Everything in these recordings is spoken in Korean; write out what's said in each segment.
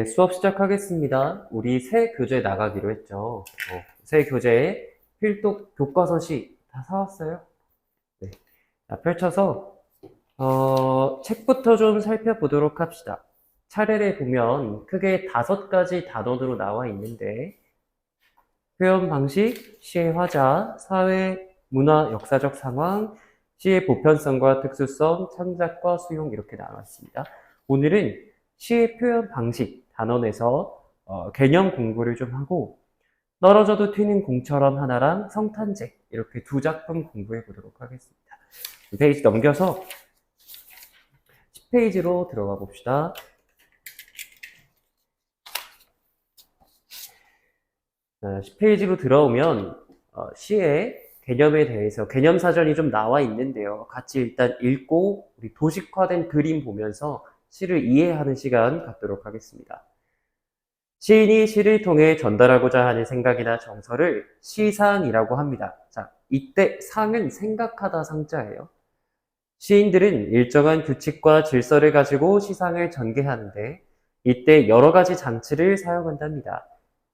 네, 수업 시작하겠습니다. 우리 새 교재 나가기로 했죠. 새 교재에 필독 교과서시 다 사왔어요. 네. 자, 펼쳐서 책부터 좀 살펴보도록 합시다. 차례를 보면 크게 5가지 단원으로 나와 있는데 표현 방식, 시의 화자, 사회, 문화, 역사적 상황, 시의 보편성과 특수성, 창작과 수용 이렇게 나왔습니다. 오늘은 시의 표현 방식 단원에서 개념 공부를 좀 하고 떨어져도 튀는 공처럼 하나랑 성탄제 이렇게 2작품 공부해 보도록 하겠습니다. 페이지 넘겨서 10페이지로 들어가 봅시다. 자, 10페이지로 들어오면 시의 개념에 대해서 개념 사전이 좀 나와 있는데요. 같이 일단 읽고 우리 도식화된 그림 보면서 시를 이해하는 시간 갖도록 하겠습니다. 시인이 시를 통해 전달하고자 하는 생각이나 정서를 시상이라고 합니다. 자, 이때 상은 생각하다 상자예요. 시인들은 일정한 규칙과 질서를 가지고 시상을 전개하는데 이때 여러 가지 장치를 사용한답니다.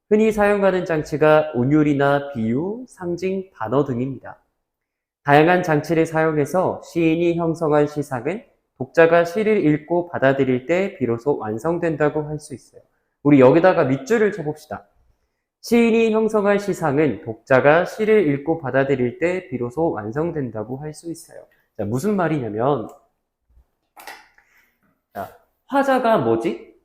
흔히 사용하는 장치가 운율이나 비유, 상징, 반어 등입니다. 다양한 장치를 사용해서 시인이 형성한 시상은 독자가 시를 읽고 받아들일 때 비로소 완성된다고 할 수 있어요. 우리 여기다가 밑줄을 쳐봅시다. 시인이 형성한 시상은 독자가 시를 읽고 받아들일 때 비로소 완성된다고 할 수 있어요. 자, 무슨 말이냐면 자, 화자가 뭐지?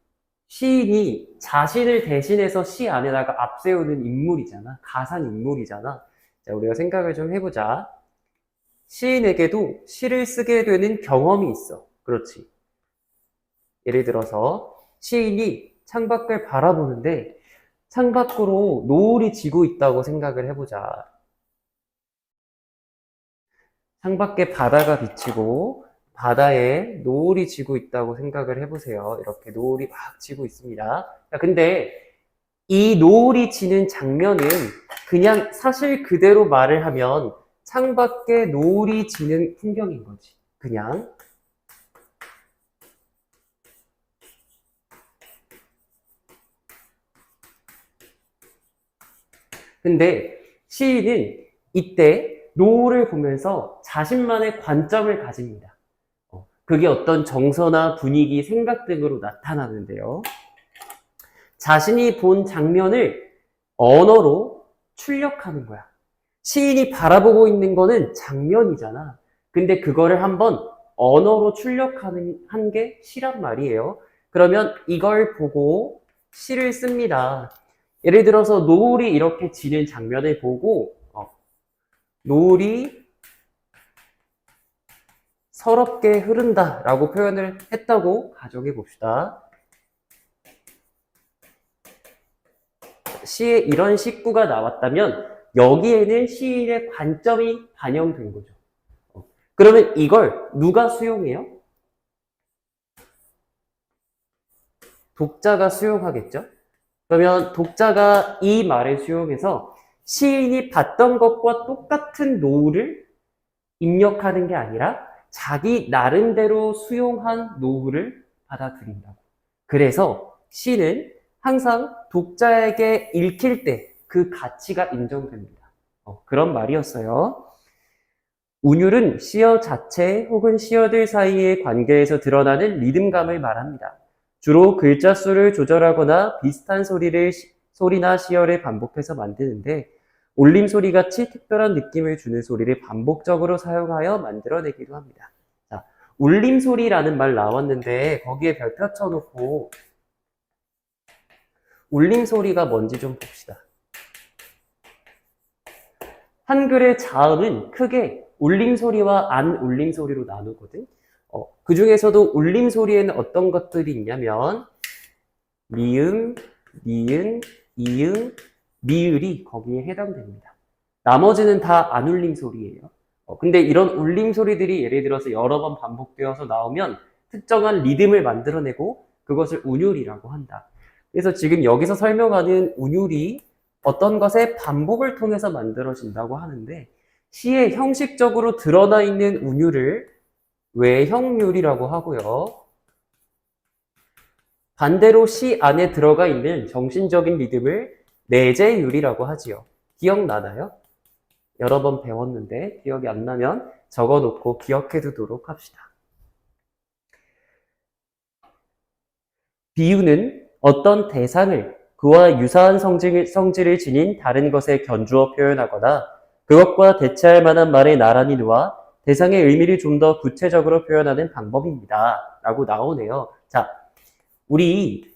시인이 자신을 대신해서 시 안에다가 앞세우는 인물이잖아. 가상 인물이잖아. 자, 우리가 생각을 좀 해보자. 시인에게도 시를 쓰게 되는 경험이 있어. 그렇지. 예를 들어서 시인이 창밖을 바라보는데 창밖으로 노을이 지고 있다고 생각을 해보자. 창밖에 바다가 비치고 바다에 노을이 지고 있다고 생각을 해보세요. 이렇게 노을이 막 지고 있습니다. 근데 이 노을이 지는 장면은 그냥 사실 그대로 말을 하면 창밖에 노을이 지는 풍경인 거지. 그냥. 근데 시인은 이때 노을을 보면서 자신만의 관점을 가집니다. 그게 어떤 정서나 분위기, 생각 등으로 나타나는데요. 자신이 본 장면을 언어로 출력하는 거야. 시인이 바라보고 있는 거는 장면이잖아. 근데 그거를 한번 언어로 출력하는 한 게 시란 말이에요. 그러면 이걸 보고 시를 씁니다. 예를 들어서 노을이 이렇게 지는 장면을 보고 노을이 서럽게 흐른다 라고 표현을 했다고 가정해 봅시다. 시에 이런 식구가 나왔다면 여기에는 시인의 관점이 반영된 거죠. 그러면 이걸 누가 수용해요? 독자가 수용하겠죠? 그러면 독자가 이 말을 수용해서 시인이 봤던 것과 똑같은 노을을 입력하는 게 아니라 자기 나름대로 수용한 노을을 받아들인다고. 그래서 시는 항상 독자에게 읽힐 때 그 가치가 인정됩니다. 그런 말이었어요. 운율은 시어 자체 혹은 시어들 사이의 관계에서 드러나는 리듬감을 말합니다. 주로 글자 수를 조절하거나 비슷한 소리나 시어를 반복해서 만드는데 울림소리같이 특별한 느낌을 주는 소리를 반복적으로 사용하여 만들어내기도 합니다. 자, 울림소리라는 말 나왔는데 거기에 별표 쳐놓고 울림소리가 뭔지 좀 봅시다. 한글의 자음은 크게 울림소리와 안 울림소리로 나누거든. 그 중에서도 울림소리에는 어떤 것들이 있냐면 미음, 니은, 이응, 미을이 거기에 해당됩니다. 나머지는 다 안 울림 소리예요. 근데 이런 울림 소리들이 예를 들어서 여러 번 반복되어서 나오면 특정한 리듬을 만들어내고 그것을 운율이라고 한다. 그래서 지금 여기서 설명하는 운율이 어떤 것의 반복을 통해서 만들어진다고 하는데 시에 형식적으로 드러나 있는 운율을 외형률이라고 하고요. 반대로 시 안에 들어가 있는 정신적인 리듬을 내재율이라고 하지요. 기억나나요? 여러 번 배웠는데 기억이 안 나면 적어놓고 기억해 두도록 합시다. 비유는 어떤 대상을 그와 유사한 성질을 지닌 다른 것에 견주어 표현하거나 그것과 대체할 만한 말에 나란히 놓아 대상의 의미를 좀 더 구체적으로 표현하는 방법입니다. 라고 나오네요. 자, 우리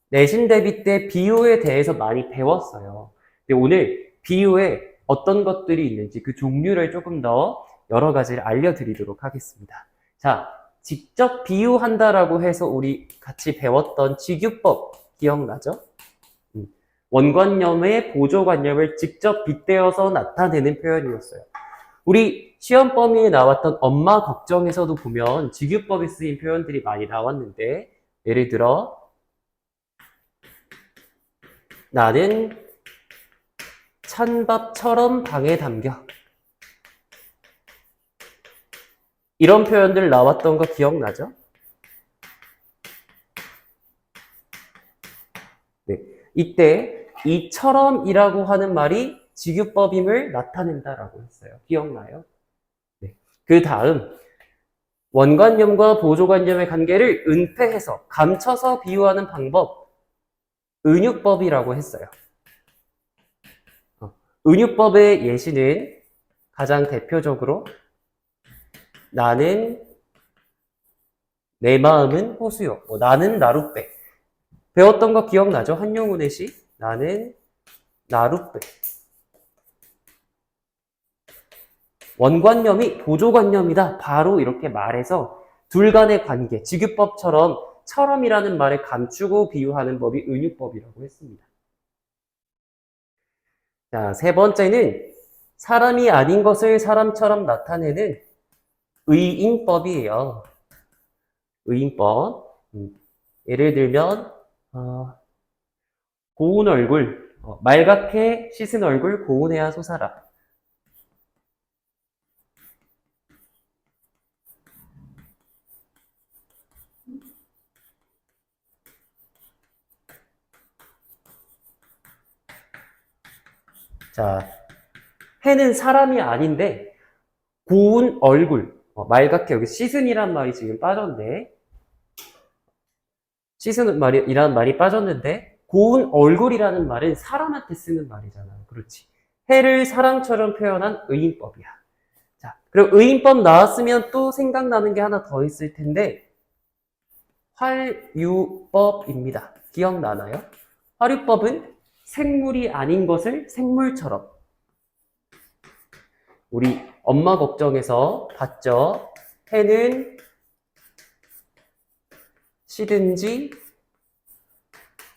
내신 대비 때 비유에 대해서 많이 배웠어요. 근데 오늘 비유에 어떤 것들이 있는지 그 종류를 조금 더 여러 가지를 알려드리도록 하겠습니다. 자, 직접 비유한다라고 해서 우리 같이 배웠던 직유법 기억나죠? 원관념의 보조관념을 직접 빗대어서 나타내는 표현이었어요. 우리 시험 범위에 나왔던 엄마 걱정에서도 보면 직유법에 쓰인 표현들이 많이 나왔는데 예를 들어 나는 찬밥처럼 방에 담겨. 이런 표현들 나왔던 거 기억나죠? 네. 이때 이처럼이라고 하는 말이 직유법임을 나타낸다라고 했어요. 기억나요? 네. 그 다음 원관념과 보조관념의 관계를 은폐해서 감춰서 비유하는 방법 은유법이라고 했어요. 은유법의 예시는 가장 대표적으로 나는 내 마음은 호수요. 나는 나룻배. 배웠던 거 기억나죠? 한용운의 시. 나는 나룻배. 원관념이 보조관념이다. 바로 이렇게 말해서 둘 간의 관계, 직유법처럼 처럼이라는 말을 감추고 비유하는 법이 은유법이라고 했습니다. 자, 세 번째는 사람이 아닌 것을 사람처럼 나타내는 의인법이에요. 의인법. 예를 들면 고운 얼굴, 말갛게 씻은 얼굴 고운해야 솟아라. 자, 해는 사람이 아닌데 고운 얼굴, 말갛게 여기 씻은이란 말이 지금 빠졌는데 씻은 말이라는 말이 빠졌는데 고운 얼굴이라는 말은 사람한테 쓰는 말이잖아. 그렇지. 해를 사람처럼 표현한 의인법이야. 자, 그리고 의인법 나왔으면 또 생각나는 게 하나 더 있을 텐데 활유법입니다. 기억나나요? 활유법은 생물이 아닌 것을 생물처럼. 우리 엄마 걱정에서 봤죠? 해는 시든지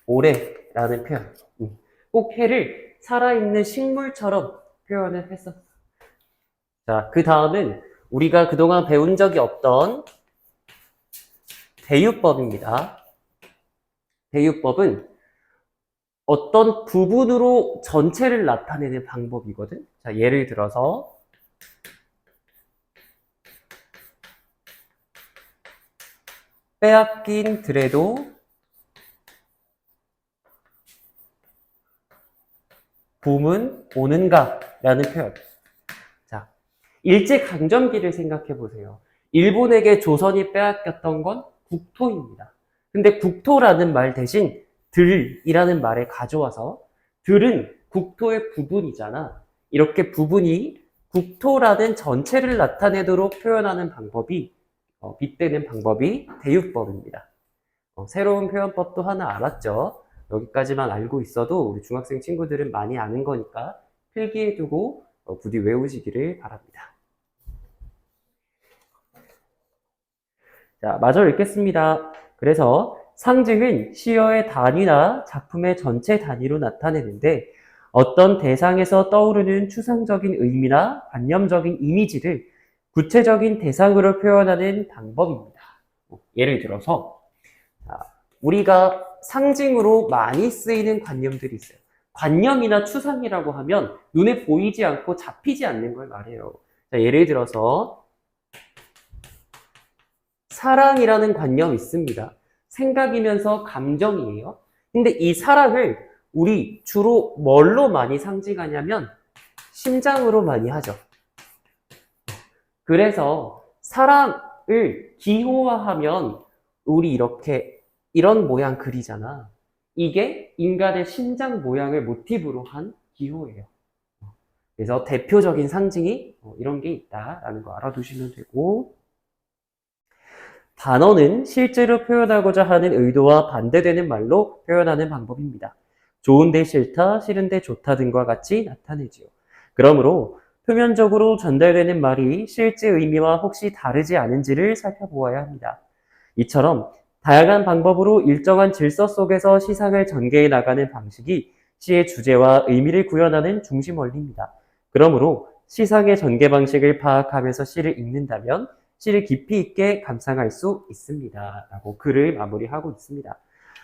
오래라는 표현. 꼭 해를 살아있는 식물처럼 표현을 했었어. 자, 그 다음은 우리가 그동안 배운 적이 없던 대유법입니다. 대유법은 어떤 부분으로 전체를 나타내는 방법이거든. 자, 예를 들어서 빼앗긴 드레도 봄은 오는가? 라는 표현. 자, 일제강점기를 생각해 보세요. 일본에게 조선이 빼앗겼던 건 국토입니다. 근데 국토라는 말 대신 들이라는 말을 가져와서 들은 국토의 부분이잖아. 이렇게 부분이 국토라는 전체를 나타내도록 표현하는 방법이 빗대는 방법이 대유법입니다. 새로운 표현법도 하나 알았죠. 여기까지만 알고 있어도 우리 중학생 친구들은 많이 아는 거니까 필기해두고 부디 외우시기를 바랍니다. 자, 마저 읽겠습니다. 그래서 상징은 시어의 단위나 작품의 전체 단위로 나타내는데 어떤 대상에서 떠오르는 추상적인 의미나 관념적인 이미지를 구체적인 대상으로 표현하는 방법입니다. 예를 들어서 우리가 상징으로 많이 쓰이는 관념들이 있어요. 관념이나 추상이라고 하면 눈에 보이지 않고 잡히지 않는 걸 말해요. 자, 예를 들어서 사랑이라는 관념이 있습니다. 생각이면서 감정이에요. 근데 이 사랑을 우리 주로 뭘로 많이 상징하냐면 심장으로 많이 하죠. 그래서 사랑을 기호화하면 우리 이렇게 이런 모양 그리잖아. 이게 인간의 심장 모양을 모티브로 한 기호예요. 그래서 대표적인 상징이 이런 게 있다라는 거 알아두시면 되고, 단어는 실제로 표현하고자 하는 의도와 반대되는 말로 표현하는 방법입니다. 좋은데 싫다, 싫은데 좋다 등과 같이 나타내지요. 그러므로 표면적으로 전달되는 말이 실제 의미와 혹시 다르지 않은지를 살펴보아야 합니다. 이처럼 다양한 방법으로 일정한 질서 속에서 시상을 전개해 나가는 방식이 시의 주제와 의미를 구현하는 중심 원리입니다. 그러므로 시상의 전개 방식을 파악하면서 시를 읽는다면 시를 깊이 있게 감상할 수 있습니다. 라고 글을 마무리하고 있습니다.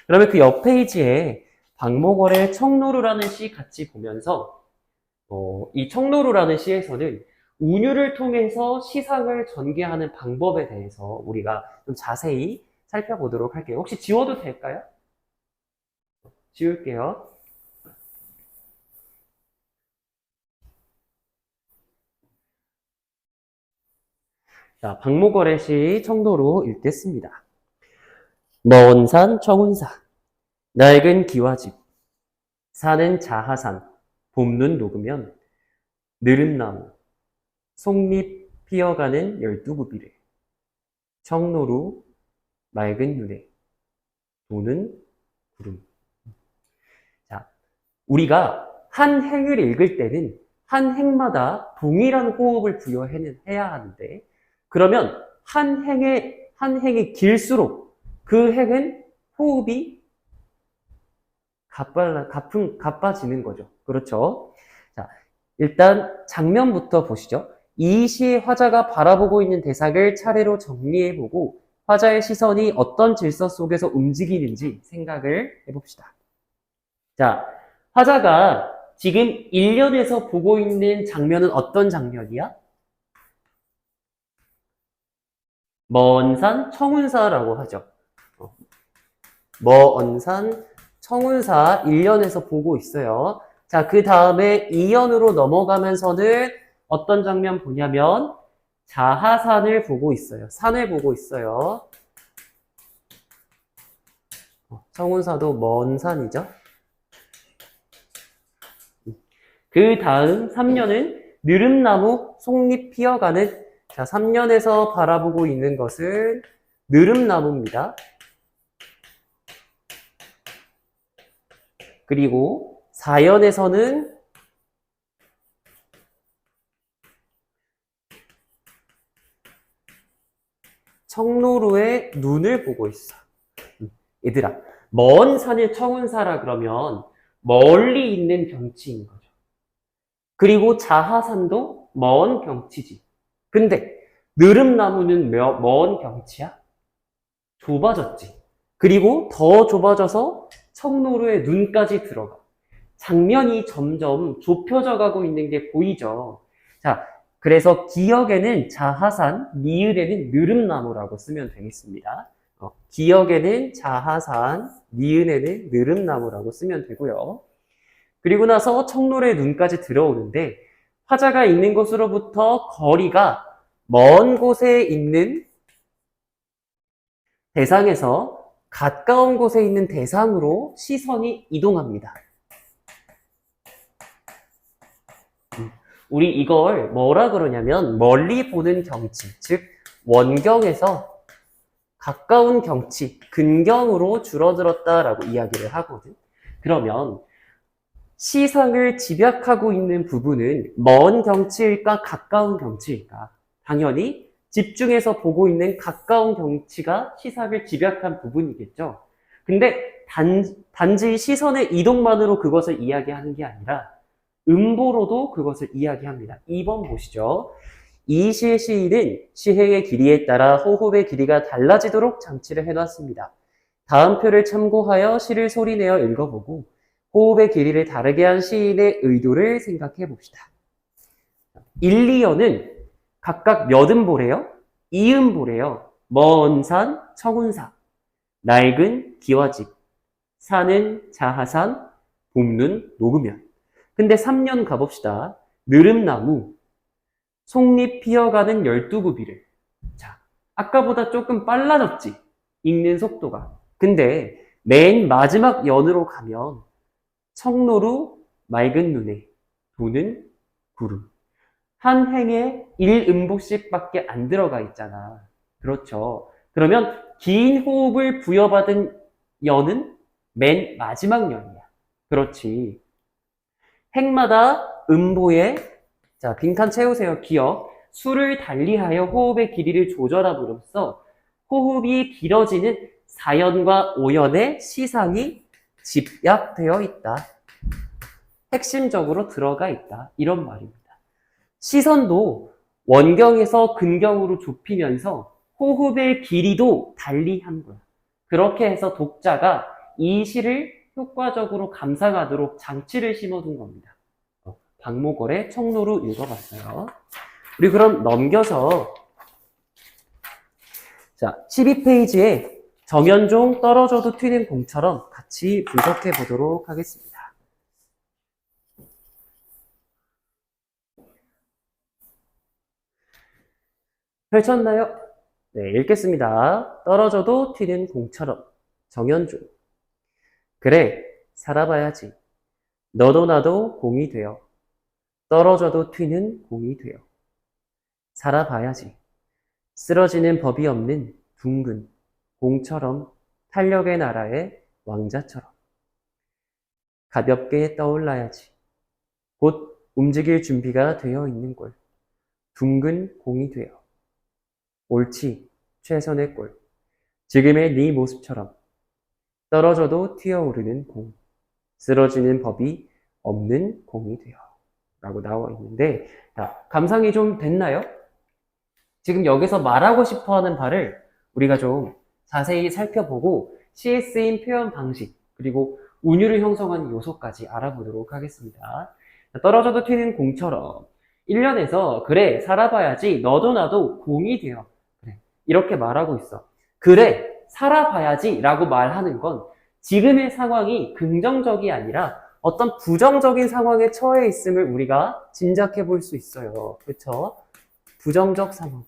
그러면 그 옆 페이지에 박목월의 청노루라는 시 같이 보면서 이 청노루라는 시에서는 운율을 통해서 시상을 전개하는 방법에 대해서 우리가 좀 자세히 살펴보도록 할게요. 혹시 지워도 될까요? 지울게요. 자, 박목월의 시 청노루 읽겠습니다. 먼 산 청운사, 낡은 기와집, 산은 자하산, 봄눈 녹으면 느릅나무, 속잎 피어가는 12구비래. 청노루, 맑은 눈에, 도는 구름. 자, 우리가 한 행을 읽을 때는 한 행마다 동일한 호흡을 부여해야 하는데, 그러면 한 행이 길수록 그 행은 호흡이 가빠지는 거죠. 그렇죠? 자, 일단 장면부터 보시죠. 이 시의 화자가 바라보고 있는 대상을 차례로 정리해보고 화자의 시선이 어떤 질서 속에서 움직이는지 생각을 해봅시다. 자, 화자가 지금 1년에서 보고 있는 장면은 어떤 장면이야? 먼 산 청운사라고 하죠. 먼 산 청운사 1년에서 보고 있어요. 자, 그 다음에 2년으로 넘어가면서는 어떤 장면 보냐면 자하산을 보고 있어요. 산을 보고 있어요. 청운사도 먼 산이죠. 그 다음 3년은 느릅나무 속잎 피어가는, 자, 3년에서 바라보고 있는 것은 느릅나무입니다. 그리고 4년에서는 청노루의 눈을 보고 있어. 얘들아, 먼 산의 청운사라 그러면 멀리 있는 경치인 거죠. 그리고 자하산도 먼 경치지. 근데 느릅나무는 먼 경치야? 좁아졌지. 그리고 더 좁아져서 청노루의 눈까지 들어가. 장면이 점점 좁혀져 가고 있는 게 보이죠. 자, 그래서 기역에는 자하산, 니을에는 느릅나무라고 쓰면 되겠습니다. 기역에는 자하산, 니은에는 느릅나무라고 쓰면 되고요. 그리고 나서 청노루의 눈까지 들어오는데 화자가 있는 곳으로부터 거리가 먼 곳에 있는 대상에서 가까운 곳에 있는 대상으로 시선이 이동합니다. 우리 이걸 뭐라 그러냐면 멀리 보는 경치, 즉 원경에서 가까운 경치, 근경으로 줄어들었다라고 이야기를 하거든. 그러면 시상을 집약하고 있는 부분은 먼 경치일까 가까운 경치일까? 당연히 집중해서 보고 있는 가까운 경치가 시상을 집약한 부분이겠죠. 근데 단지 시선의 이동만으로 그것을 이야기하는 게 아니라 음보로도 그것을 이야기합니다. 2번 보시죠. 이 시의 시인은 시행의 길이에 따라 호흡의 길이가 달라지도록 장치를 해놨습니다. 다음 표를 참고하여 시를 소리내어 읽어보고 호흡의 길이를 다르게 한 시인의 의도를 생각해 봅시다. 1, 2연은 각각 몇 음보래요? 2음보래요. 먼 산, 청운사. 낡은 기와집, 산은 자하산, 봄눈 녹으면. 근데 3년 가봅시다. 느릅나무, 속잎 피어가는 12구비를. 자, 아까보다 조금 빨라졌지? 읽는 속도가. 근데 맨 마지막 연으로 가면 청로루 맑은 눈에 도는 구름. 한 행에 1음복씩밖에 안 들어가 있잖아. 그렇죠. 그러면 긴 호흡을 부여받은 연은 맨 마지막 연이야. 그렇지. 행마다 음보에, 자, 빈칸 채우세요. 기억. 수를 달리하여 호흡의 길이를 조절함으로써 호흡이 길어지는 4연과 5연의 시상이 집약되어 있다. 핵심적으로 들어가 있다. 이런 말입니다. 시선도 원경에서 근경으로 좁히면서 호흡의 길이도 달리한 거야. 그렇게 해서 독자가 이 시를 효과적으로 감상하도록 장치를 심어둔 겁니다. 박목월의 청로로 읽어봤어요. 우리 그럼 넘겨서 자 12페이지에 정현종 떨어져도 튀는 공처럼 같이 분석해 보도록 하겠습니다. 펼쳤나요? 네, 읽겠습니다. 떨어져도 튀는 공처럼 정현종. 그래, 살아봐야지. 너도 나도 공이 되어. 떨어져도 튀는 공이 되어. 살아봐야지. 쓰러지는 법이 없는 둥근 공처럼 탄력의 나라의 왕자처럼. 가볍게 떠올라야지. 곧 움직일 준비가 되어 있는 꼴. 둥근 공이 되어. 옳지, 최선의 꼴. 지금의 네 모습처럼 떨어져도 튀어오르는 공, 쓰러지는 법이 없는 공이 되어 라고 나와 있는데, 자, 감상이 좀 됐나요? 지금 여기서 말하고 싶어 하는 바를 우리가 좀 자세히 살펴보고 시에 쓰인 표현 방식, 그리고 운율을 형성하는 요소까지 알아보도록 하겠습니다. 떨어져도 튀는 공처럼 1년에서 그래, 살아봐야지, 너도 나도 공이 되어. 이렇게 말하고 있어. 그래, 살아봐야지 라고 말하는 건 지금의 상황이 긍정적이 아니라 어떤 부정적인 상황에 처해 있음을 우리가 짐작해 볼 수 있어요. 그렇죠? 부정적 상황.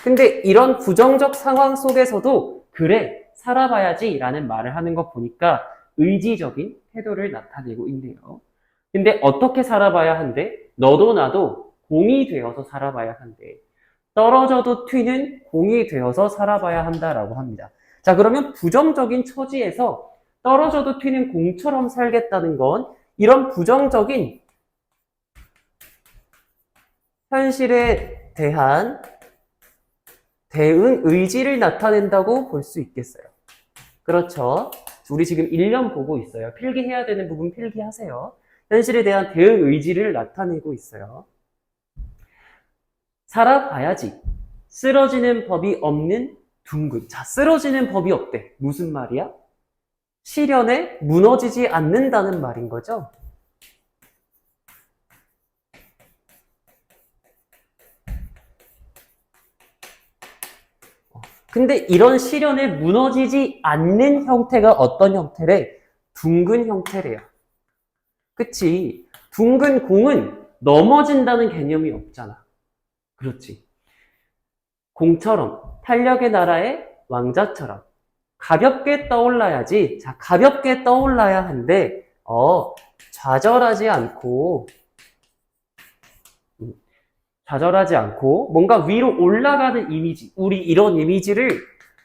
근데 이런 부정적 상황 속에서도 그래, 살아봐야지 라는 말을 하는 거 보니까 의지적인 태도를 나타내고 있네요. 근데 어떻게 살아봐야 한대? 너도 나도 공이 되어서 살아봐야 한대. 떨어져도 튀는 공이 되어서 살아봐야 한다라고 합니다. 자, 그러면 부정적인 처지에서 떨어져도 튀는 공처럼 살겠다는 건 이런 부정적인 현실에 대한 대응 의지를 나타낸다고 볼 수 있겠어요. 그렇죠? 우리 지금 1년 보고 있어요. 필기해야 되는 부분 필기하세요. 현실에 대한 대응 의지를 나타내고 있어요. 살아봐야지. 쓰러지는 법이 없는 둥근. 자, 쓰러지는 법이 없대. 무슨 말이야? 시련에 무너지지 않는다는 말인 거죠. 근데 이런 시련에 무너지지 않는 형태가 어떤 형태래? 둥근 형태래요. 그치? 둥근 공은 넘어진다는 개념이 없잖아. 그렇지. 공처럼, 탄력의 나라의 왕자처럼 가볍게 떠올라야지. 자, 가볍게 떠올라야 한데 좌절하지 않고 뭔가 위로 올라가는 이미지, 우리 이런 이미지를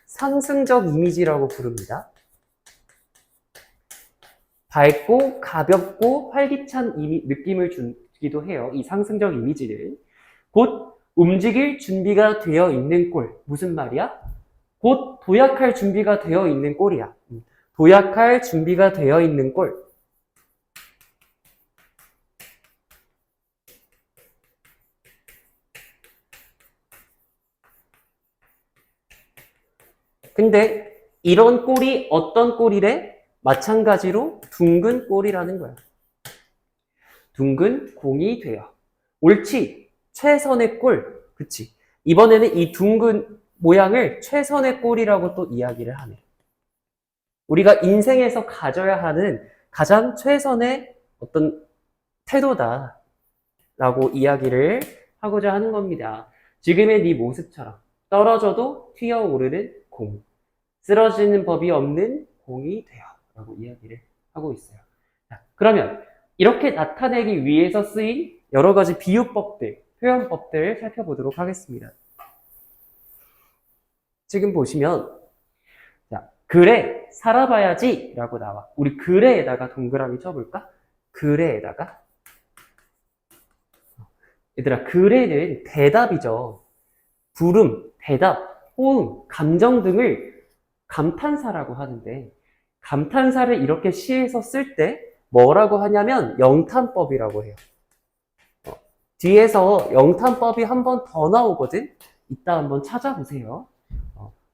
상승적 이미지라고 부릅니다. 밝고 가볍고 활기찬 느낌을 주기도 해요. 이 상승적 이미지를. 곧 움직일 준비가 되어 있는 꼴. 무슨 말이야? 곧 도약할 준비가 되어 있는 꼴이야. 도약할 준비가 되어 있는 꼴. 근데 이런 꼴이 어떤 꼴이래? 마찬가지로 둥근 꼴이라는 거야. 둥근 공이 되어. 옳지. 최선의 꼴. 그치. 이번에는 이 둥근 모양을 최선의 꼴이라고 또 이야기를 하네. 우리가 인생에서 가져야 하는 가장 최선의 어떤 태도다 라고 이야기를 하고자 하는 겁니다. 지금의 네 모습처럼 떨어져도 튀어오르는 공, 쓰러지는 법이 없는 공이 되어 라고 이야기를 하고 있어요. 자, 그러면 이렇게 나타내기 위해서 쓰인 여러 가지 비유법들, 표현법들 살펴보도록 하겠습니다. 지금 보시면 자, 그래 살아봐야지 라고 나와. 우리 그래에다가 동그라미 쳐볼까? 그래에다가 얘들아 그래는 대답이죠. 부름, 대답, 호응, 감정 등을 감탄사라고 하는데 감탄사를 이렇게 시에서 쓸 때 뭐라고 하냐면 영탄법이라고 해요. 뒤에서 영탄법이 한 번 더 나오거든? 이따 한번 찾아보세요.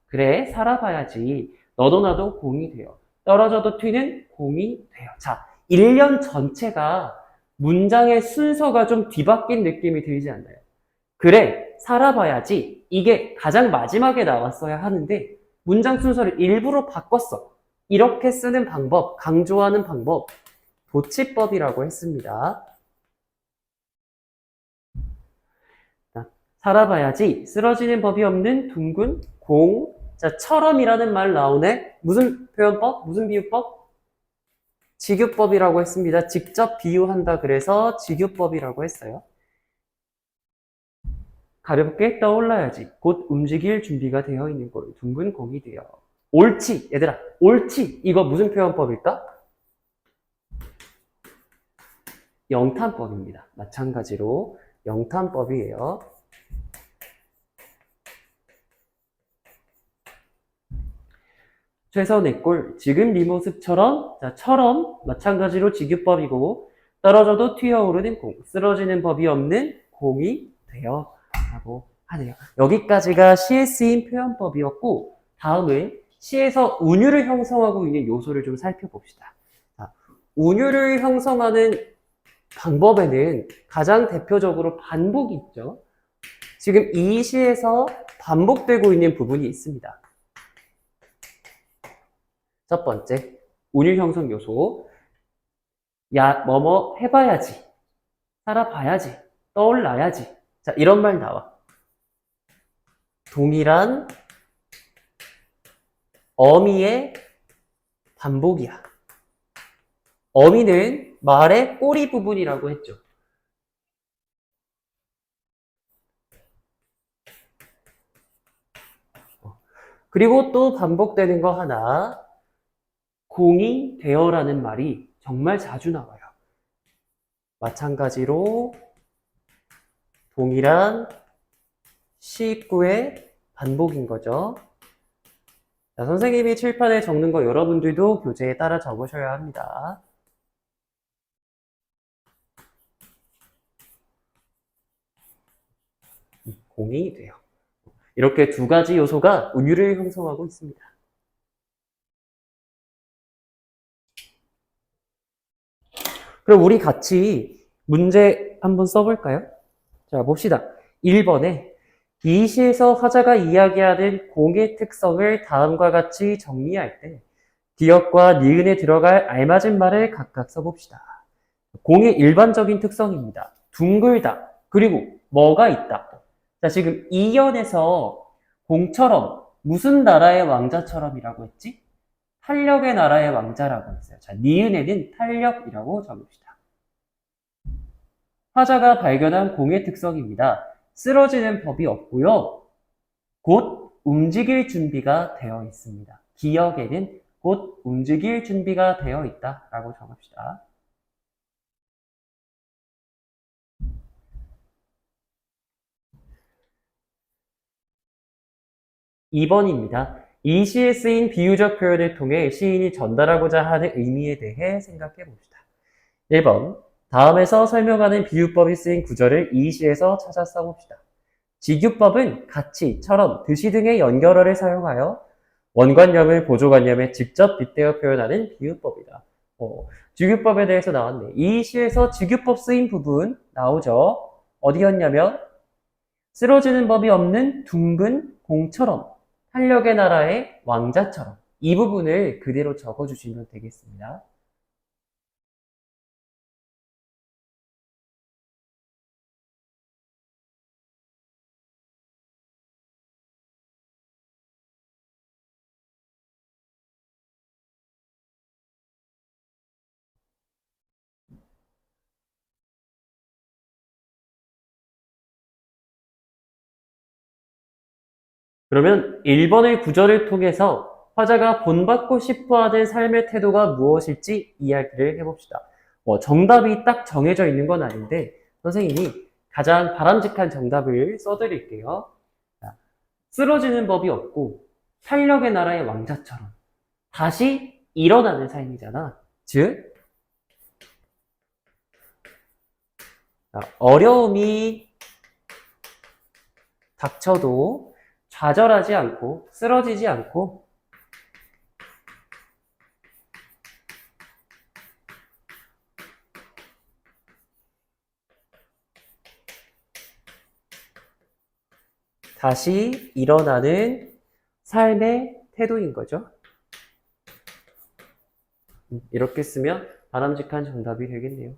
그래 살아봐야지 너도 나도 공이 돼요. 떨어져도 튀는 공이 돼요. 자, 1년 전체가 문장의 순서가 좀 뒤바뀐 느낌이 들지 않나요? 그래 살아봐야지 이게 가장 마지막에 나왔어야 하는데 문장 순서를 일부러 바꿨어. 이렇게 쓰는 방법, 강조하는 방법 도치법이라고 했습니다. 살아봐야지 쓰러지는 법이 없는 둥근 공. 자, 처럼이라는 말 나오네. 무슨 표현법? 무슨 비유법? 직유법이라고 했습니다. 직접 비유한다 그래서 직유법이라고 했어요. 가볍게 떠올라야지 곧 움직일 준비가 되어 있는 꼴 둥근 공이 되어. 옳지 얘들아 옳지 이거 무슨 표현법일까? 영탄법입니다. 마찬가지로 영탄법이에요. 최선의 꼴 지금 네 모습처럼 자, 처럼 마찬가지로 직유법이고 떨어져도 튀어오르는 공 쓰러지는 법이 없는 공이 되어 라고 하네요. 여기까지가 시에 쓰인 표현법이었고 다음은 시에서 운율을 형성하고 있는 요소를 좀 살펴봅시다. 자, 운율을 형성하는 방법에는 가장 대표적으로 반복이 있죠. 지금 이 시에서 반복되고 있는 부분이 있습니다. 첫 번째, 운율 형성 요소. 야, 뭐뭐 해봐야지. 살아봐야지. 떠올라야지. 자, 이런 말 나와. 동일한 어미의 반복이야. 어미는 말의 꼬리 부분이라고 했죠. 그리고 또 반복되는 거 하나. 공이 되어라는 말이 정말 자주 나와요. 마찬가지로 동일한 시입구의 반복인 거죠. 자, 선생님이 칠판에 적는 거 여러분들도 교재에 따라 적으셔야 합니다. 공이 돼요. 이렇게 두 가지 요소가 운율을 형성하고 있습니다. 그럼 우리 같이 문제 한번 써볼까요? 자, 봅시다. 1번에 이 시에서 화자가 이야기하는 공의 특성을 다음과 같이 정리할 때 기역과 니은에 들어갈 알맞은 말을 각각 써봅시다. 공의 일반적인 특성입니다. 둥글다. 그리고 뭐가 있다. 자, 지금 2연에서 공처럼 무슨 나라의 왕자처럼이라고 했지? 탄력의 나라의 왕자라고 했어요. 자, 니은에는 탄력이라고 적읍시다. 화자가 발견한 공의 특성입니다. 쓰러지는 법이 없고요. 곧 움직일 준비가 되어 있습니다. 기역에는 곧 움직일 준비가 되어 있다라고 적읍시다. 2번입니다. 이 시에 쓰인 비유적 표현을 통해 시인이 전달하고자 하는 의미에 대해 생각해 봅시다. 1번, 다음에서 설명하는 비유법이 쓰인 구절을 이 시에서 찾아 써봅시다. 직유법은 같이, 처럼, 듯이 등의 연결어를 사용하여 원관념을 보조관념에 직접 빗대어 표현하는 비유법이다. 직유법에 대해서 나왔네. 이 시에서 직유법 쓰인 부분 나오죠. 어디였냐면 쓰러지는 법이 없는 둥근 공처럼, 탄력의 나라의 왕자처럼 이 부분을 그대로 적어주시면 되겠습니다. 그러면 1번의 구절을 통해서 화자가 본받고 싶어하는 삶의 태도가 무엇일지 이야기를 해봅시다. 정답이 딱 정해져 있는 건 아닌데 선생님이 가장 바람직한 정답을 써드릴게요. 자, 쓰러지는 법이 없고 탄력의 나라의 왕자처럼 다시 일어나는 삶이잖아. 즉, 어려움이 닥쳐도 좌절하지 않고 쓰러지지 않고 다시 일어나는 삶의 태도인 거죠. 이렇게 쓰면 바람직한 정답이 되겠네요.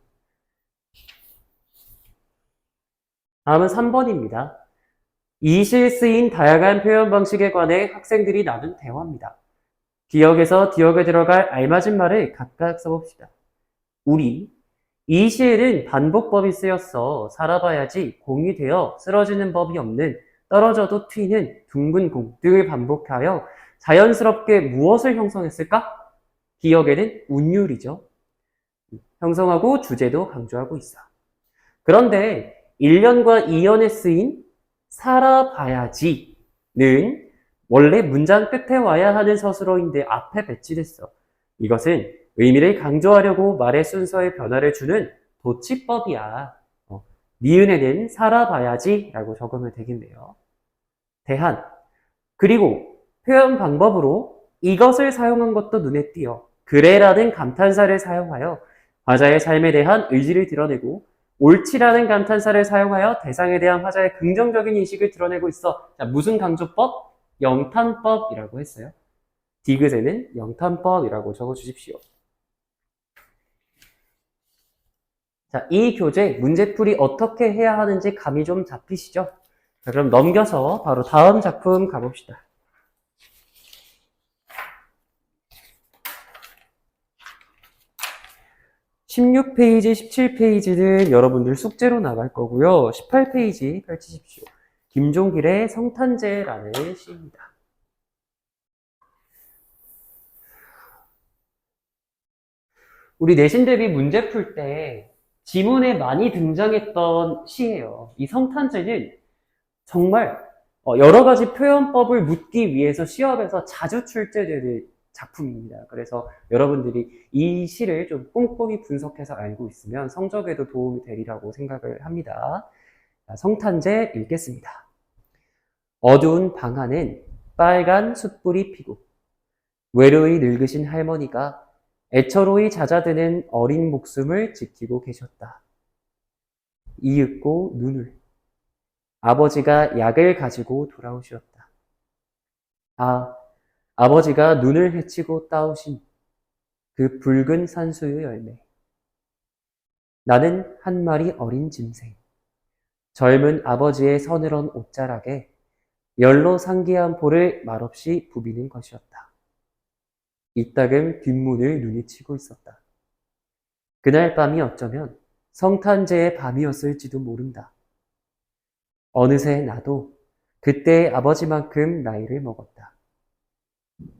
다음은 3번입니다. 이 시에 쓰인 다양한 표현 방식에 관해 학생들이 나눈 대화입니다. 기억에서 디귿에 들어갈 알맞은 말을 각각 써봅시다. 우리, 이 시에는 반복법이 쓰였어. 살아봐야지 공이 되어 쓰러지는 법이 없는 떨어져도 튀는 둥근 공 등을 반복하여 자연스럽게 무엇을 형성했을까? 기억에는 운율이죠. 형성하고 주제도 강조하고 있어. 그런데 1년과 2년에 쓰인 살아봐야지는 원래 문장 끝에 와야 하는 서술어인데 앞에 배치됐어. 이것은 의미를 강조하려고 말의 순서에 변화를 주는 도치법이야. 니은에는 살아봐야지 라고 적으면 되겠네요. 대한. 그리고 표현 방법으로 이것을 사용한 것도 눈에 띄어. 그래라는 감탄사를 사용하여 화자의 삶에 대한 의지를 드러내고 옳지라는 감탄사를 사용하여 대상에 대한 화자의 긍정적인 인식을 드러내고 있어. 자, 무슨 강조법? 영탄법이라고 했어요. 디귿에는 영탄법이라고 적어주십시오. 자, 이 교재 문제풀이 어떻게 해야 하는지 감이 좀 잡히시죠? 자, 그럼 넘겨서 바로 다음 작품 가봅시다. 16페이지, 17페이지는 여러분들 숙제로 나갈 거고요. 18페이지 펼치십시오. 김종길의 성탄제라는 시입니다. 우리 내신 대비 문제 풀 때 지문에 많이 등장했던 시예요. 이 성탄제는 정말 여러 가지 표현법을 묻기 위해서 시험에서 자주 출제되는 작품입니다. 그래서 여러분들이 이 시를 좀 꼼꼼히 분석해서 알고 있으면 성적에도 도움이 되리라고 생각을 합니다. 성탄제 읽겠습니다. 어두운 방 안엔 빨간 숯불이 피고 외로이 늙으신 할머니가 애처로이 잦아드는 어린 목숨을 지키고 계셨다. 이윽고 눈을 아버지가 약을 가지고 돌아오셨다. 아버지가 눈을 헤치고 따오신 그 붉은 산수유 열매. 나는 한 마리 어린 짐승. 젊은 아버지의 서늘한 옷자락에 열로 상기한 포를 말없이 부비는 것이었다. 이따금 뒷문을 눈이 치고 있었다. 그날 밤이 어쩌면 성탄제의 밤이었을지도 모른다. 어느새 나도 그때의 아버지만큼 나이를 먹었다.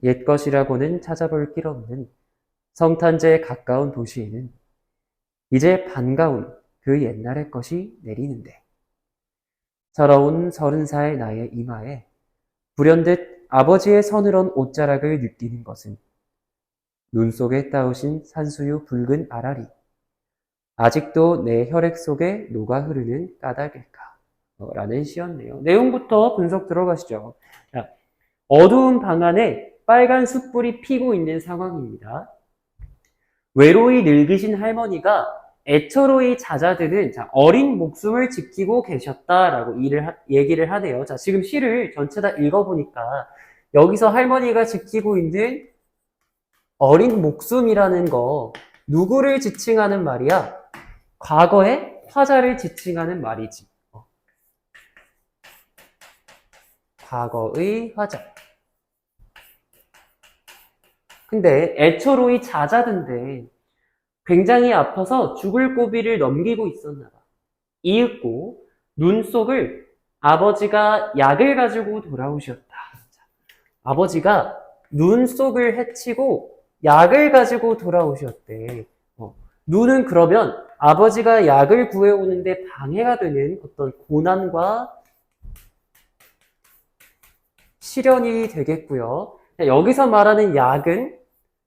옛것이라고는 찾아볼 길 없는 성탄제에 가까운 도시에는 이제 반가운 그 옛날의 것이 내리는데 서러운 30살 나의 이마에 불현듯 아버지의 서늘한 옷자락을 느끼는 것은 눈 속에 따오신 산수유 붉은 알알이 아직도 내 혈액 속에 녹아 흐르는 까닭일까? 라는 시였네요. 내용부터 분석 들어가시죠. 자, 어두운 방 안에 빨간 숯불이 피고 있는 상황입니다. 외로이 늙으신 할머니가 애처로이 자자들은 자, 어린 목숨을 지키고 계셨다라고 얘기를 하네요. 자, 지금 시를 전체 다 읽어보니까 여기서 할머니가 지키고 있는 어린 목숨이라는 거 누구를 지칭하는 말이야? 과거의 화자를 지칭하는 말이지. 과거의 화자. 근데 애처로이 자자든데 굉장히 아파서 죽을 고비를 넘기고 있었나 봐. 이윽고 눈 속을 아버지가 약을 가지고 돌아오셨다. 아버지가 눈 속을 헤치고 약을 가지고 돌아오셨대. 눈은 그러면 아버지가 약을 구해오는데 방해가 되는 어떤 고난과 시련이 되겠고요. 여기서 말하는 약은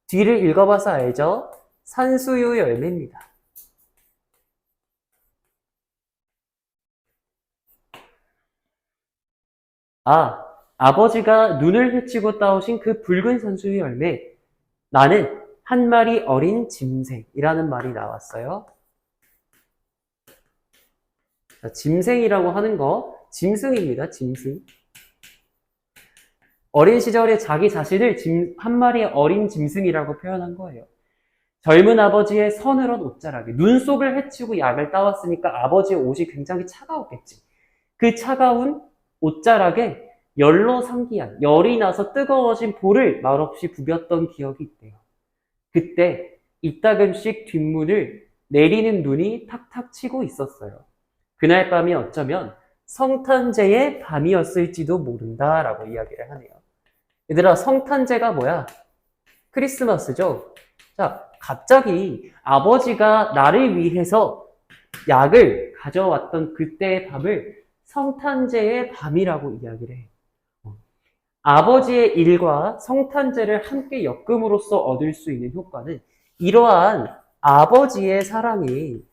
뒤를 읽어봐서 알죠? 산수유 열매입니다. 아버지가 눈을 헤치고 따오신 그 붉은 산수유 열매. 나는 한 마리 어린 짐승이라는 말이 나왔어요. 짐승이라고 하는 거, 짐승입니다, 짐승. 어린 시절에 자기 자신을 한 마리의 어린 짐승이라고 표현한 거예요. 젊은 아버지의 서늘한 옷자락에 눈 속을 헤치고 약을 따왔으니까 아버지의 옷이 굉장히 차가웠겠지. 그 차가운 옷자락에 열로 상기한, 열이 나서 뜨거워진 볼을 말없이 부볐던 기억이 있대요. 그때 이따금씩 뒷문을 내리는 눈이 탁탁 치고 있었어요. 그날 밤이 어쩌면 성탄제의 밤이었을지도 모른다라고 이야기를 하네요. 얘들아, 성탄제가 뭐야? 크리스마스죠? 자, 갑자기 아버지가 나를 위해서 약을 가져왔던 그때의 밤을 성탄제의 밤이라고 이야기를 해. 아버지의 일과 성탄제를 함께 엮음으로써 얻을 수 있는 효과는 이러한 아버지의 사랑을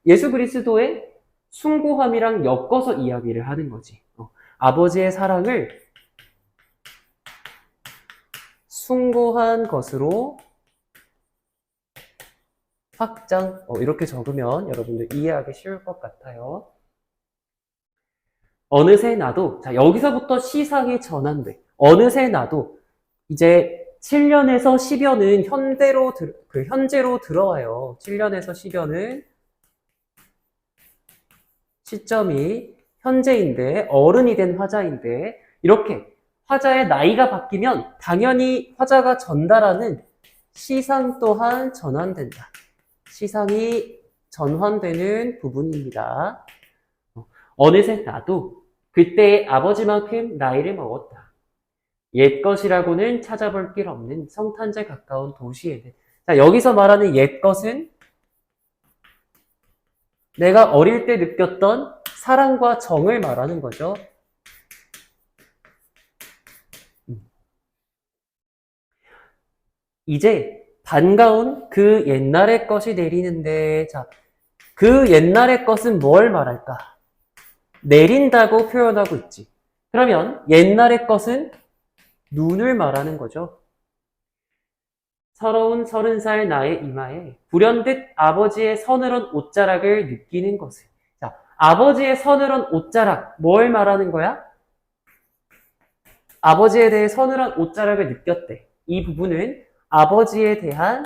예수 그리스도의 숭고함이랑 엮어서 이야기를 하는 거지. 아버지의 사랑을 숭고한 것으로 확장, 이렇게 적으면 여러분들 이해하기 쉬울 것 같아요. 어느새 나도, 자, 여기서부터 시상이 전환돼. 어느새 나도, 이제 7년에서 10여는 현재로 들어와요. 7년에서 10여는 시점이 현재인데, 어른이 된 화자인데, 이렇게 화자의 나이가 바뀌면 당연히 화자가 전달하는 시상 또한 전환된다. 시상이 전환되는 부분입니다. 어느새 나도 그때의 아버지만큼 나이를 먹었다. 옛것이라고는 찾아볼 길 없는 성탄제 가까운 도시에는. 자, 여기서 말하는 옛것은 내가 어릴 때 느꼈던 사랑과 정을 말하는 거죠. 이제 반가운 그 옛날의 것이 내리는데, 자, 그 옛날의 것은 뭘 말할까? 내린다고 표현하고 있지. 그러면 옛날의 것은 눈을 말하는 거죠. 서러운 30살 나의 이마에 불현듯 아버지의 서늘한 옷자락을 느끼는 것을. 자, 아버지의 서늘한 옷자락, 뭘 말하는 거야? 아버지에 대해 서늘한 옷자락을 느꼈대. 이 부분은 아버지에 대한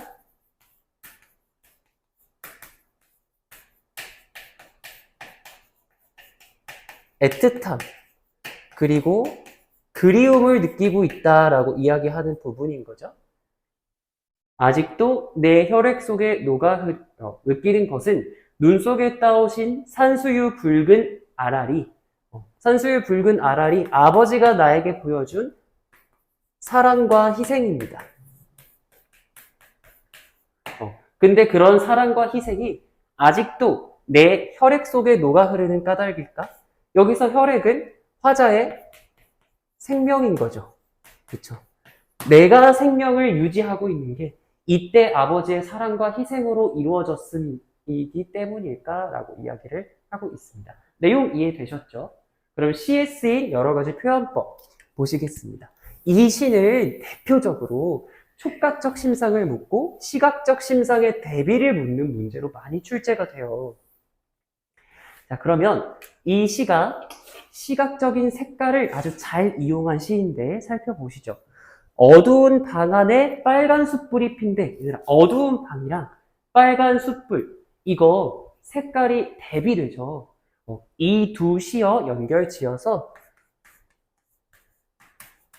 애틋함, 그리고 그리움을 느끼고 있다라고 이야기하는 부분인 거죠. 아직도 내 혈액 속에 느끼는 것은 눈 속에 따오신 산수유 붉은 알알이, 산수유 붉은 알알이 아버지가 나에게 보여준 사랑과 희생입니다. 근데 그런 사랑과 희생이 아직도 내 혈액 속에 녹아 흐르는 까닭일까? 여기서 혈액은 화자의 생명인 거죠. 그렇죠? 내가 생명을 유지하고 있는 게 이때 아버지의 사랑과 희생으로 이루어졌음이기 때문일까라고 이야기를 하고 있습니다. 내용 이해되셨죠? 그럼 시에 쓰인 여러 가지 표현법 보시겠습니다. 이 시는 대표적으로 촉각적 심상을 묻고 시각적 심상의 대비를 묻는 문제로 많이 출제가 돼요. 자, 그러면 이 시가 시각적인 색깔을 아주 잘 이용한 시인데 살펴보시죠. 어두운 방 안에 빨간 숯불이 핀데, 얘들아, 어두운 방이랑 빨간 숯불, 이거 색깔이 대비되죠. 이 두 시어 연결 지어서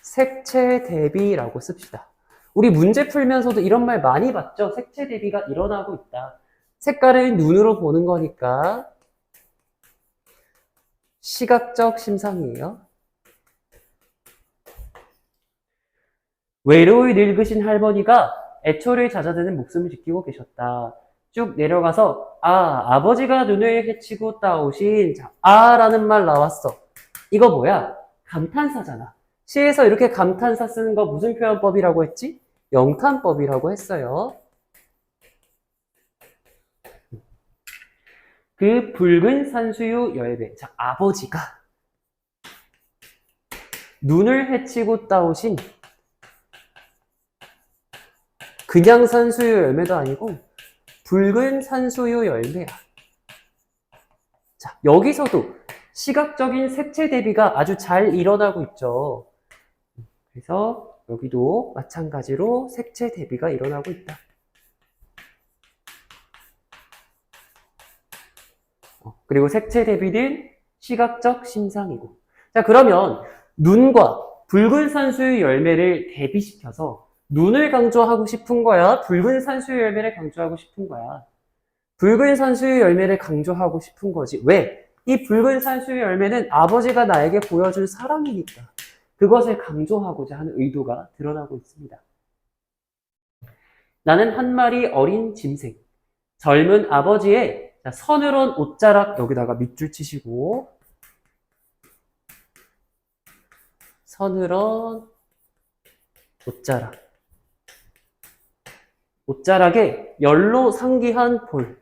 색채 대비라고 씁시다. 우리 문제 풀면서도 이런 말 많이 봤죠? 색채 대비가 일어나고 있다. 색깔을 눈으로 보는 거니까 시각적 심상이에요. 외로이 늙으신 할머니가 애초를 잦아드는 목숨을 지키고 계셨다. 쭉 내려가서 아버지가 눈을 헤치고 따오신 라는 말 나왔어. 이거 뭐야? 감탄사잖아. 시에서 이렇게 감탄사 쓰는 거 무슨 표현법이라고 했지? 영탄법이라고 했어요. 그 붉은 산수유 열매. 자, 아버지가 눈을 헤치고 따오신 그냥 산수유 열매도 아니고 붉은 산수유 열매야. 자, 여기서도 시각적인 색채 대비가 아주 잘 일어나고 있죠. 그래서 여기도 마찬가지로 색채 대비가 일어나고 있다. 그리고 색채 대비는 시각적 심상이고. 자, 그러면 눈과 붉은 산수유 열매를 대비시켜서 눈을 강조하고 싶은 거야? 붉은 산수유 열매를 강조하고 싶은 거야? 붉은 산수유 열매를 강조하고 싶은 거지. 왜? 이 붉은 산수유 열매는 아버지가 나에게 보여준 사랑이니까 그것을 강조하고자 하는 의도가 드러나고 있습니다. 나는 한 마리 어린 짐승, 젊은 아버지의 서늘한 옷자락, 여기다가 밑줄 치시고 서늘한 옷자락, 옷자락에 열로 상기한 볼.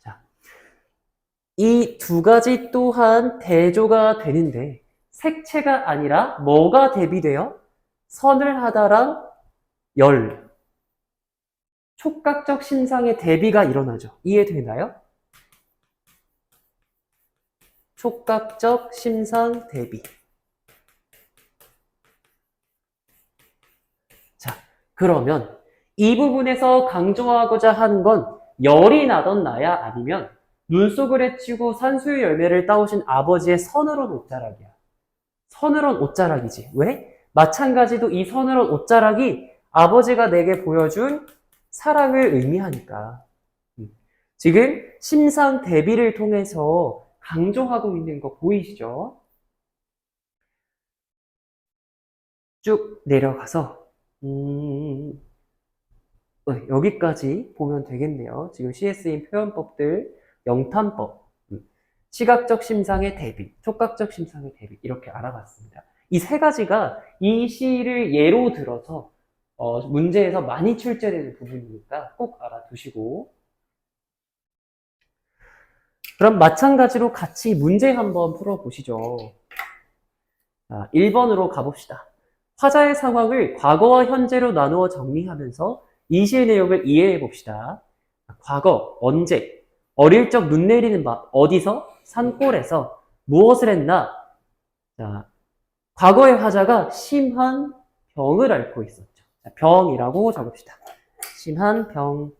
자, 이 두 가지 또한 대조가 되는데 색채가 아니라 뭐가 대비돼요? 서늘하다랑 열. 촉각적 심상의 대비가 일어나죠. 이해되나요? 촉각적 심상 대비. 자, 그러면 이 부분에서 강조하고자 하는 건 열이 나던 나야 아니면 눈속을 헤치고 산수유 열매를 따오신 아버지의 서늘한 옷자락이야. 서늘한 옷자락이지. 왜? 마찬가지로 이 서늘한 옷자락이 아버지가 내게 보여준 사랑을 의미하니까. 지금 심상 대비를 통해서 강조하고 있는 거 보이시죠? 쭉 내려가서 여기까지 보면 되겠네요. 지금 CS인 표현법들, 영탄법, 시각적 심상의 대비, 촉각적 심상의 대비 이렇게 알아봤습니다. 이 세 가지가 이 시를 예로 들어서 문제에서 많이 출제되는 부분이니까 꼭 알아두시고, 그럼 마찬가지로 같이 문제 한번 풀어보시죠. 자, 1번으로 가봅시다. 화자의 상황을 과거와 현재로 나누어 정리하면서 이 시의 내용을 이해해 봅시다. 과거, 언제, 어릴 적 눈 내리는 밤, 어디서? 산골에서 무엇을 했나? 자, 과거의 화자가 심한 병을 앓고 있었죠. 자, 병이라고 적읍시다. 심한 병을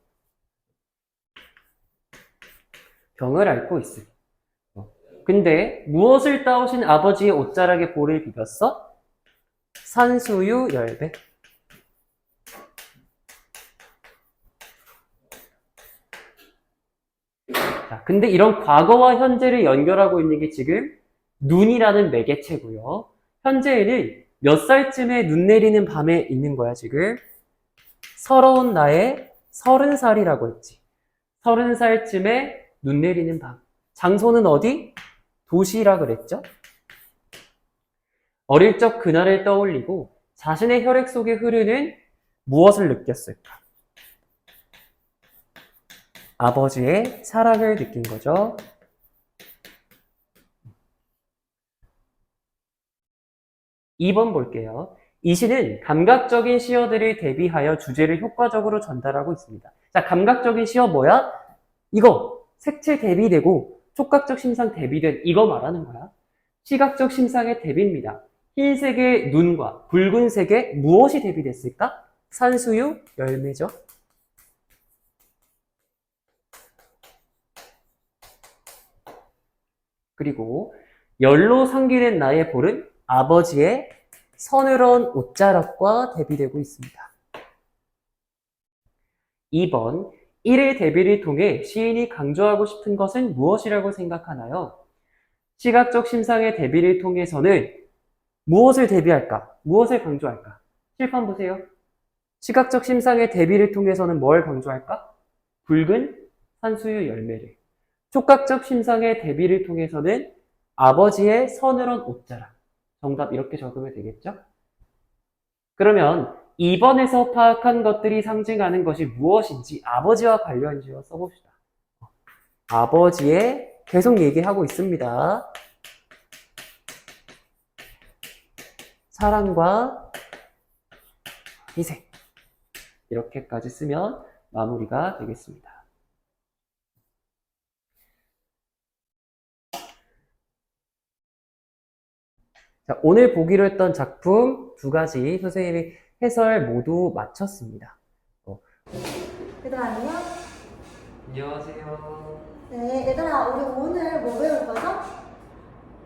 앓고 있어요. 근데 무엇을 따오신 아버지의 옷자락에 볼을 비볐어? 산수유 열매. 자, 근데 이런 과거와 현재를 연결하고 있는 게 지금 눈이라는 매개체고요. 현재에는 몇 살쯤에 눈 내리는 밤에 있는 거야, 지금? 서러운 나의 30살이라고 했지. 30살쯤에 눈 내리는 밤. 장소는 어디? 도시라 그랬죠? 어릴 적 그날을 떠올리고 자신의 혈액 속에 흐르는 무엇을 느꼈을까? 아버지의 사랑을 느낀 거죠. 2번 볼게요. 이 시는 감각적인 시어들을 대비하여 주제를 효과적으로 전달하고 있습니다. 자, 감각적인 시어 뭐야? 이거 색칠 대비되고 촉각적 심상 대비된 이거 말하는 거야. 시각적 심상의 대비입니다. 흰색의 눈과 붉은색의 무엇이 대비됐을까? 산수유 열매죠. 그리고 열로 상기된 나의 볼은 아버지의 서늘한 옷자락과 대비되고 있습니다. 2번, 1의 대비를 통해 시인이 강조하고 싶은 것은 무엇이라고 생각하나요? 시각적 심상의 대비를 통해서는 무엇을 대비할까? 무엇을 강조할까? 칠판 보세요. 시각적 심상의 대비를 통해서는 뭘 강조할까? 붉은 산수유 열매를. 촉각적 심상의 대비를 통해서는 아버지의 서늘한 옷자락. 정답 이렇게 적으면 되겠죠? 그러면 2번에서 파악한 것들이 상징하는 것이 무엇인지 아버지와 관련지어 써봅시다. 아버지의 계속 얘기하고 있습니다. 사랑과 희생. 이렇게까지 쓰면 마무리가 되겠습니다. 자, 오늘 보기로 했던 작품 2가지 선생님이 해설 모두 마쳤습니다. 얘들아 안녕? 안녕하세요. 네, 얘들아 우리 오늘 뭐 배울 거죠?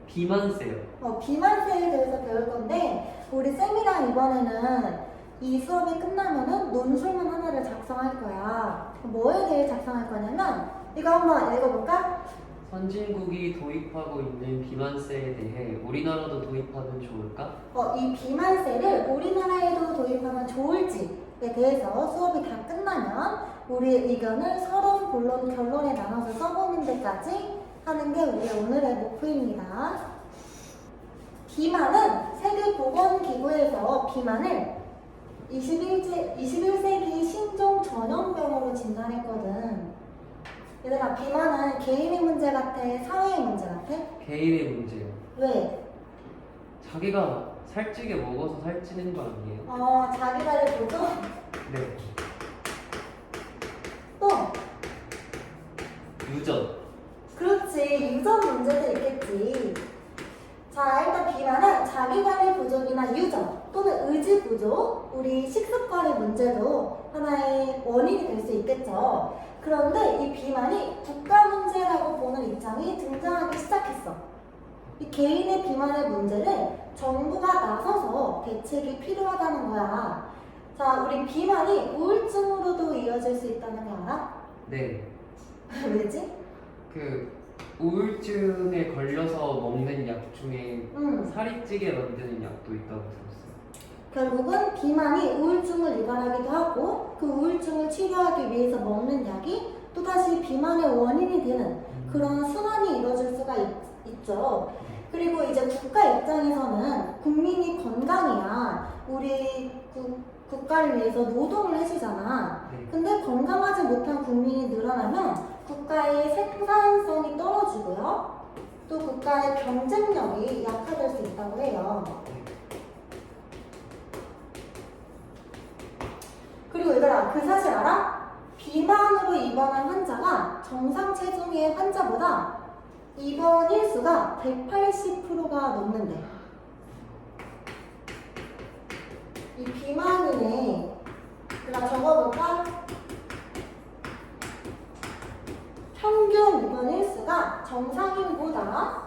비만세요. 비만세에 대해서 배울 건데 우리 쌤이랑 이번에는 이 수업이 끝나면은 논술문 하나를 작성할 거야. 뭐에 대해 작성할 거냐면 이거 한번 읽어볼까? 선진국이 도입하고 있는 비만세에 대해 우리나라도 도입하면 좋을까? 이 비만세를 우리나라에도 도입하면 좋을지에 대해서 수업이 다 끝나면 우리의 의견을 서론, 본론, 결론에 나눠서 써보는 데까지 하는 게 우리 오늘의 목표입니다. 비만은 세계보건기구에서 비만을 21세기 신종 전염병으로 진단했거든. 얘들아, 비만은 개인의 문제 같아? 사회의 문제 같아? 개인의 문제요. 왜? 자기가 살찌게 먹어서 살찌는 거 아니에요? 자기가를 보죠? 네. 또? 유전. 그렇지, 유전 문제도 있겠지. 자, 일단 비만은 자기관리 부족이나 유전 또는 의지 부족, 우리 식습관의 문제도 하나의 원인이 될 수 있겠죠. 그런데 이 비만이 국가 문제라고 보는 입장이 등장하기 시작했어. 이 개인의 비만의 문제를 정부가 나서서 대책이 필요하다는 거야. 자, 우리 비만이 우울증으로도 이어질 수 있다는 거 알아? 네. 왜지? 우울증에 걸려서 먹는 약 중에 응. 살이 찌게 만드는 약도 있다고 들었어요. 결국은 비만이 우울증을 유발하기도 하고 그 우울증을 치료하기 위해서 먹는 약이 또다시 비만의 원인이 되는 그런 순환이 이루어질 수가 있죠. 그리고 이제 국가 입장에서는 국민이 건강해야 우리 국가를 위해서 노동을 해주잖아. 네. 근데 건강하지 못한 국민이 늘어나면 국가의 생산성이 떨어지고요. 또 국가의 경쟁력이 약화될 수 있다고 해요. 그리고 얘들아, 그 사실 알아? 비만으로 입원한 환자가 정상 체중의 환자보다 입원 일수가 180%가 넘는데. 이 비만이네. 내가 적어볼까? 평균 입원 일수가 정상인보다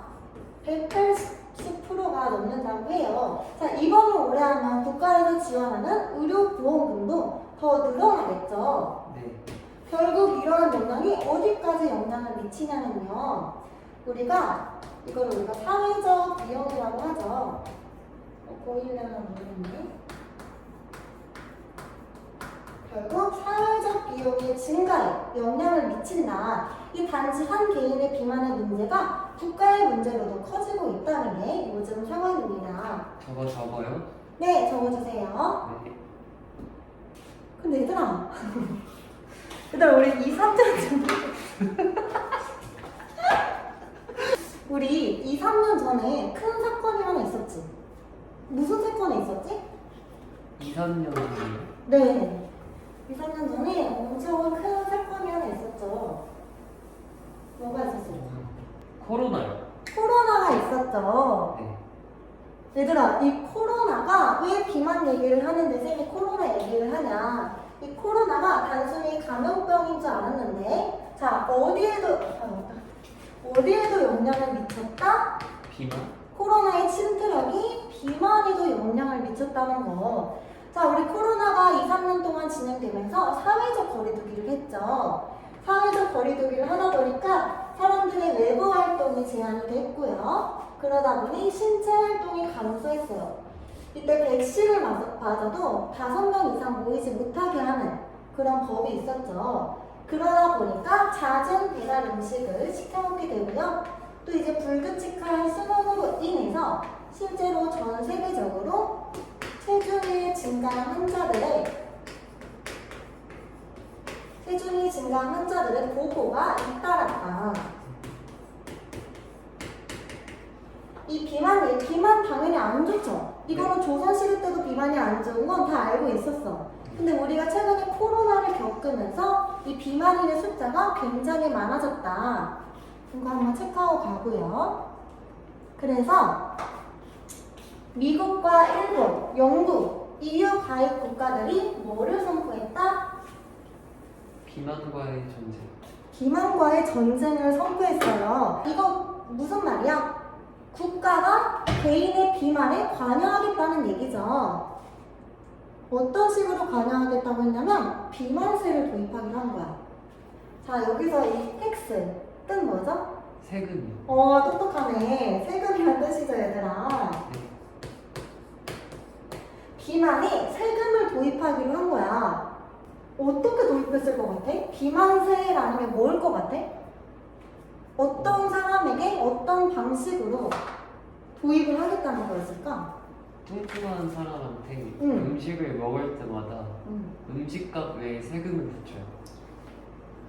180%가 넘는다고 해요. 자, 입원을 오래 하면 국가에서 지원하는 의료보험금도 더 늘어나겠죠. 네. 결국 이러한 영향이 어디까지 영향을 미치냐면요. 우리가 사회적 비용이라고 하죠. 보이려나 모르겠네. 결국 사회적 비용의 증가에 영향을 미친다. 이 단지 한 개인의 비만의 문제가 국가의 문제로도 커지고 있다는 게 요즘 상황입니다. 저거 적어요? 네, 적어주세요. 네. 근데 얘들아 우리 2, 3년 전에 우리 2, 3년 전에 큰 사건이 하나 있었지. 무슨 세컨에 있었지? 2, 3년 전에 네. 2, 3년 전에 엄청 큰 사건이 하나 있었죠. 뭐가 있었을까? 코로나요. 코로나가 있었죠. 네. 얘들아, 이 코로나가 왜 비만 얘기를 하는데 쌤이 코로나 얘기를 하냐? 이 코로나가 단순히 감염병인 줄 알았는데, 자, 어디에도 영향을 미쳤다? 비만? 코로나의 침투력이 비만에도 영향을 미쳤다는 거. 자, 우리 코로나가 2, 3년 동안 진행되면서 사회적 거리두기를 했죠. 사회적 거리두기를 하다 보니까 사람들의 외부 활동이 제한이 됐고요. 그러다 보니 신체 활동이 감소했어요. 이때 백신을 맞아도 5명 이상 모이지 못하게 하는 그런 법이 있었죠. 그러다 보니까 잦은 배달 음식을 시켜 먹게 되고요. 또 이제 불규칙한 수면으로 인해서 실제로 전 세계적으로 체중이 증가한 환자들의 보고가 잇따랐다. 이 비만 당연히 안 좋죠. 이거는 조선시대 때도 비만이 안 좋은 건 다 알고 있었어. 근데 우리가 최근에 코로나를 겪으면서 이 비만인의 숫자가 굉장히 많아졌다. 이거 한번 체크하고 가고요. 그래서 미국과 일본, 영국, EU 가입 국가들이 뭐를 선포했다? 비만과의 전쟁. 비만과의 전쟁을 선포했어요. 이거 무슨 말이야? 국가가 개인의 비만에 관여하겠다는 얘기죠. 어떤 식으로 관여하겠다고 했냐면 비만세를 도입하기로 한 거야. 자, 여기서 이 텍스 뜻 뭐죠? 세금이요. 똑똑하네. 세금이란 뜻이죠, 얘들아. 네. 비만이 세금을 도입하기로 한 거야. 어떻게 도입했을 것 같아? 비만세라는 게 뭘 것 같아? 어떤 사람에게 어떤 방식으로 도입을 하겠다는 거였을까? 뚱뚱한 사람한테 응. 음식을 먹을 때마다 음식값 외에 세금을 붙여요.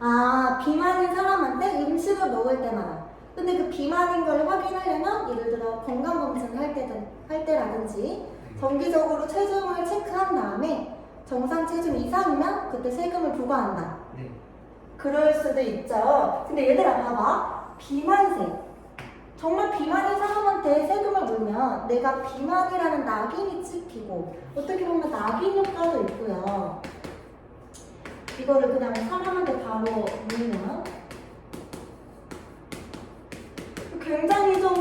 아, 비만인 사람한테 음식을 먹을 때마다. 근데 그 비만인 걸 확인하려면 예를 들어 건강검진을 할 때라든지 정기적으로 체중을 체크한 다음에 정상 체중 이상이면 그때 세금을 부과한다. 네. 그럴 수도 있죠. 근데 얘들아 봐봐. 비만세. 정말 비만인 사람한테 세금을 물면 내가 비만이라는 낙인이 찍히고 어떻게 보면 낙인 효과도 있고요. 이거를 그냥 사람한테 바로 물면 굉장히 좀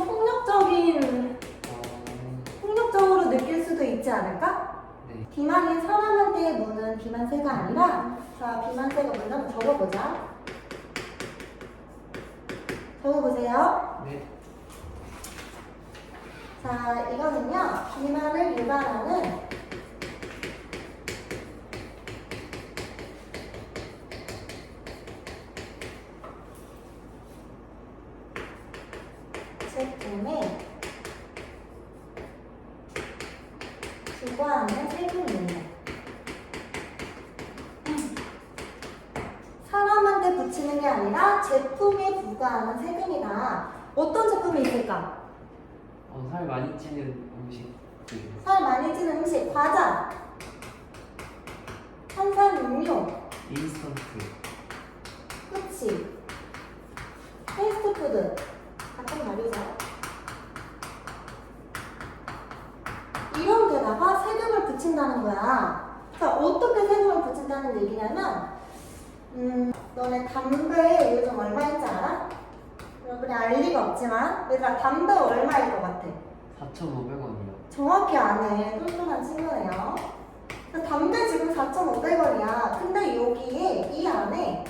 폭력적으로 느낄 수도 있지 않을까? 네. 비만인 사람한테 무는 비만세가 아니라, 자, 비만세가 뭔지 한번 적어보자. 적어보세요. 네. 자, 이거는요, 비만을 유발하는 제품에 부과하는 세금입니다. 사람한테 붙이는 게 아니라 제품에 부과하는 세금이다. 어떤 제품이 있을까? 살 많이 찌는 음식. 살 많이 찌는 음식, 과자, 탄산음료, 인스턴트. 그치? 패스트푸드, 같은 말이죠. 이런 데다가 세금을 붙인다는 거야. 자, 어떻게 세금을 붙인다는 얘기냐면, 너네 담배 요즘 얼마인지 알아? 여러분이 알 리가 없지만, 얘들아, 담배 얼마일 것 같아? 4,500원이요. 정확히 아네. 똘똘한 친구네요. 담배 지금 4,500원이야. 근데 여기에, 이 안에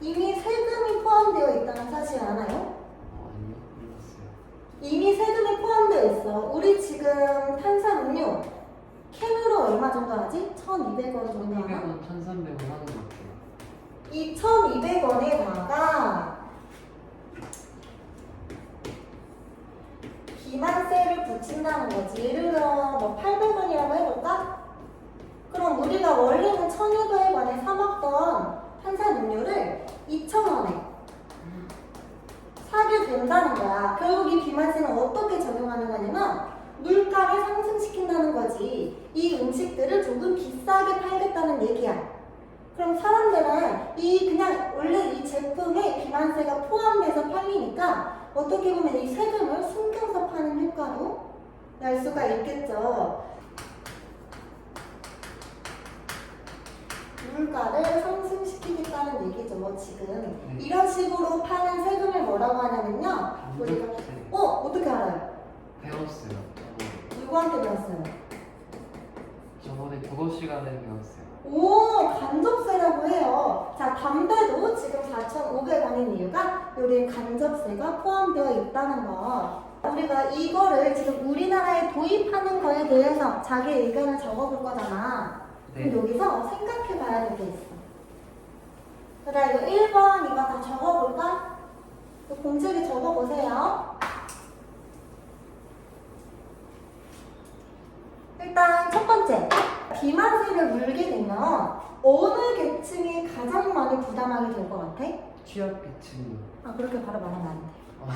이미 세금이 포함되어 있다는 사실 알아요? 아니요. 몰랐어요. 이미 세금이 포함되어 있어. 우리 지금 탄산음료 캔으로 얼마 정도 하지? 1,200원 정도 하나? 1,200원, 1,300원 하는 것 같아요. 이 1,200원에다가 비만세를 붙인다는 거지. 예를 들어 뭐 800원이라고 해볼까? 그럼 우리가 원래는 1,200원에 사 먹던 탄산음료를 2,000원에 사게 된다는 거야. 결국 이 비만세는 어떻게 적용하는 거냐면 물가를 상승시킨다는 거지. 이 음식들을 조금 비싸게 팔겠다는 얘기야. 그럼 사람들은 이 그냥 원래 이 제품에 비만세가 포함돼서 팔리니까 어떻게 보면 이 세금을 숨겨서 파는 효과도 날 수가 있겠죠. 물가를 상승시키겠다는 얘기죠, 지금. 이런 식으로 파는 세금을 뭐라고 하냐면요. 우리가 어떻게 알아요? 배웠어요. 누구한테 배웠어요? 저번에 국어 시간에 배웠어요. 오, 간접세라고 해요. 자, 담배도 지금 4,500원인 이유가 여기에 간접세가 포함되어 있다는 거. 우리가 이거를 지금 우리나라에 도입하는 거에 대해서 자기 의견을 적어볼 거잖아. 네. 그럼 여기서 생각해 봐야 될 게 있어. 그래, 이거 1번, 2번 다 적어볼까? 이거 공책에 적어보세요. 일단 첫 번째, 비만세를 물게 되면 어느 계층이 가장 많이 부담하게 될 것 같아? 취약계층. 아, 그렇게 바로 말하면 안 돼. 아.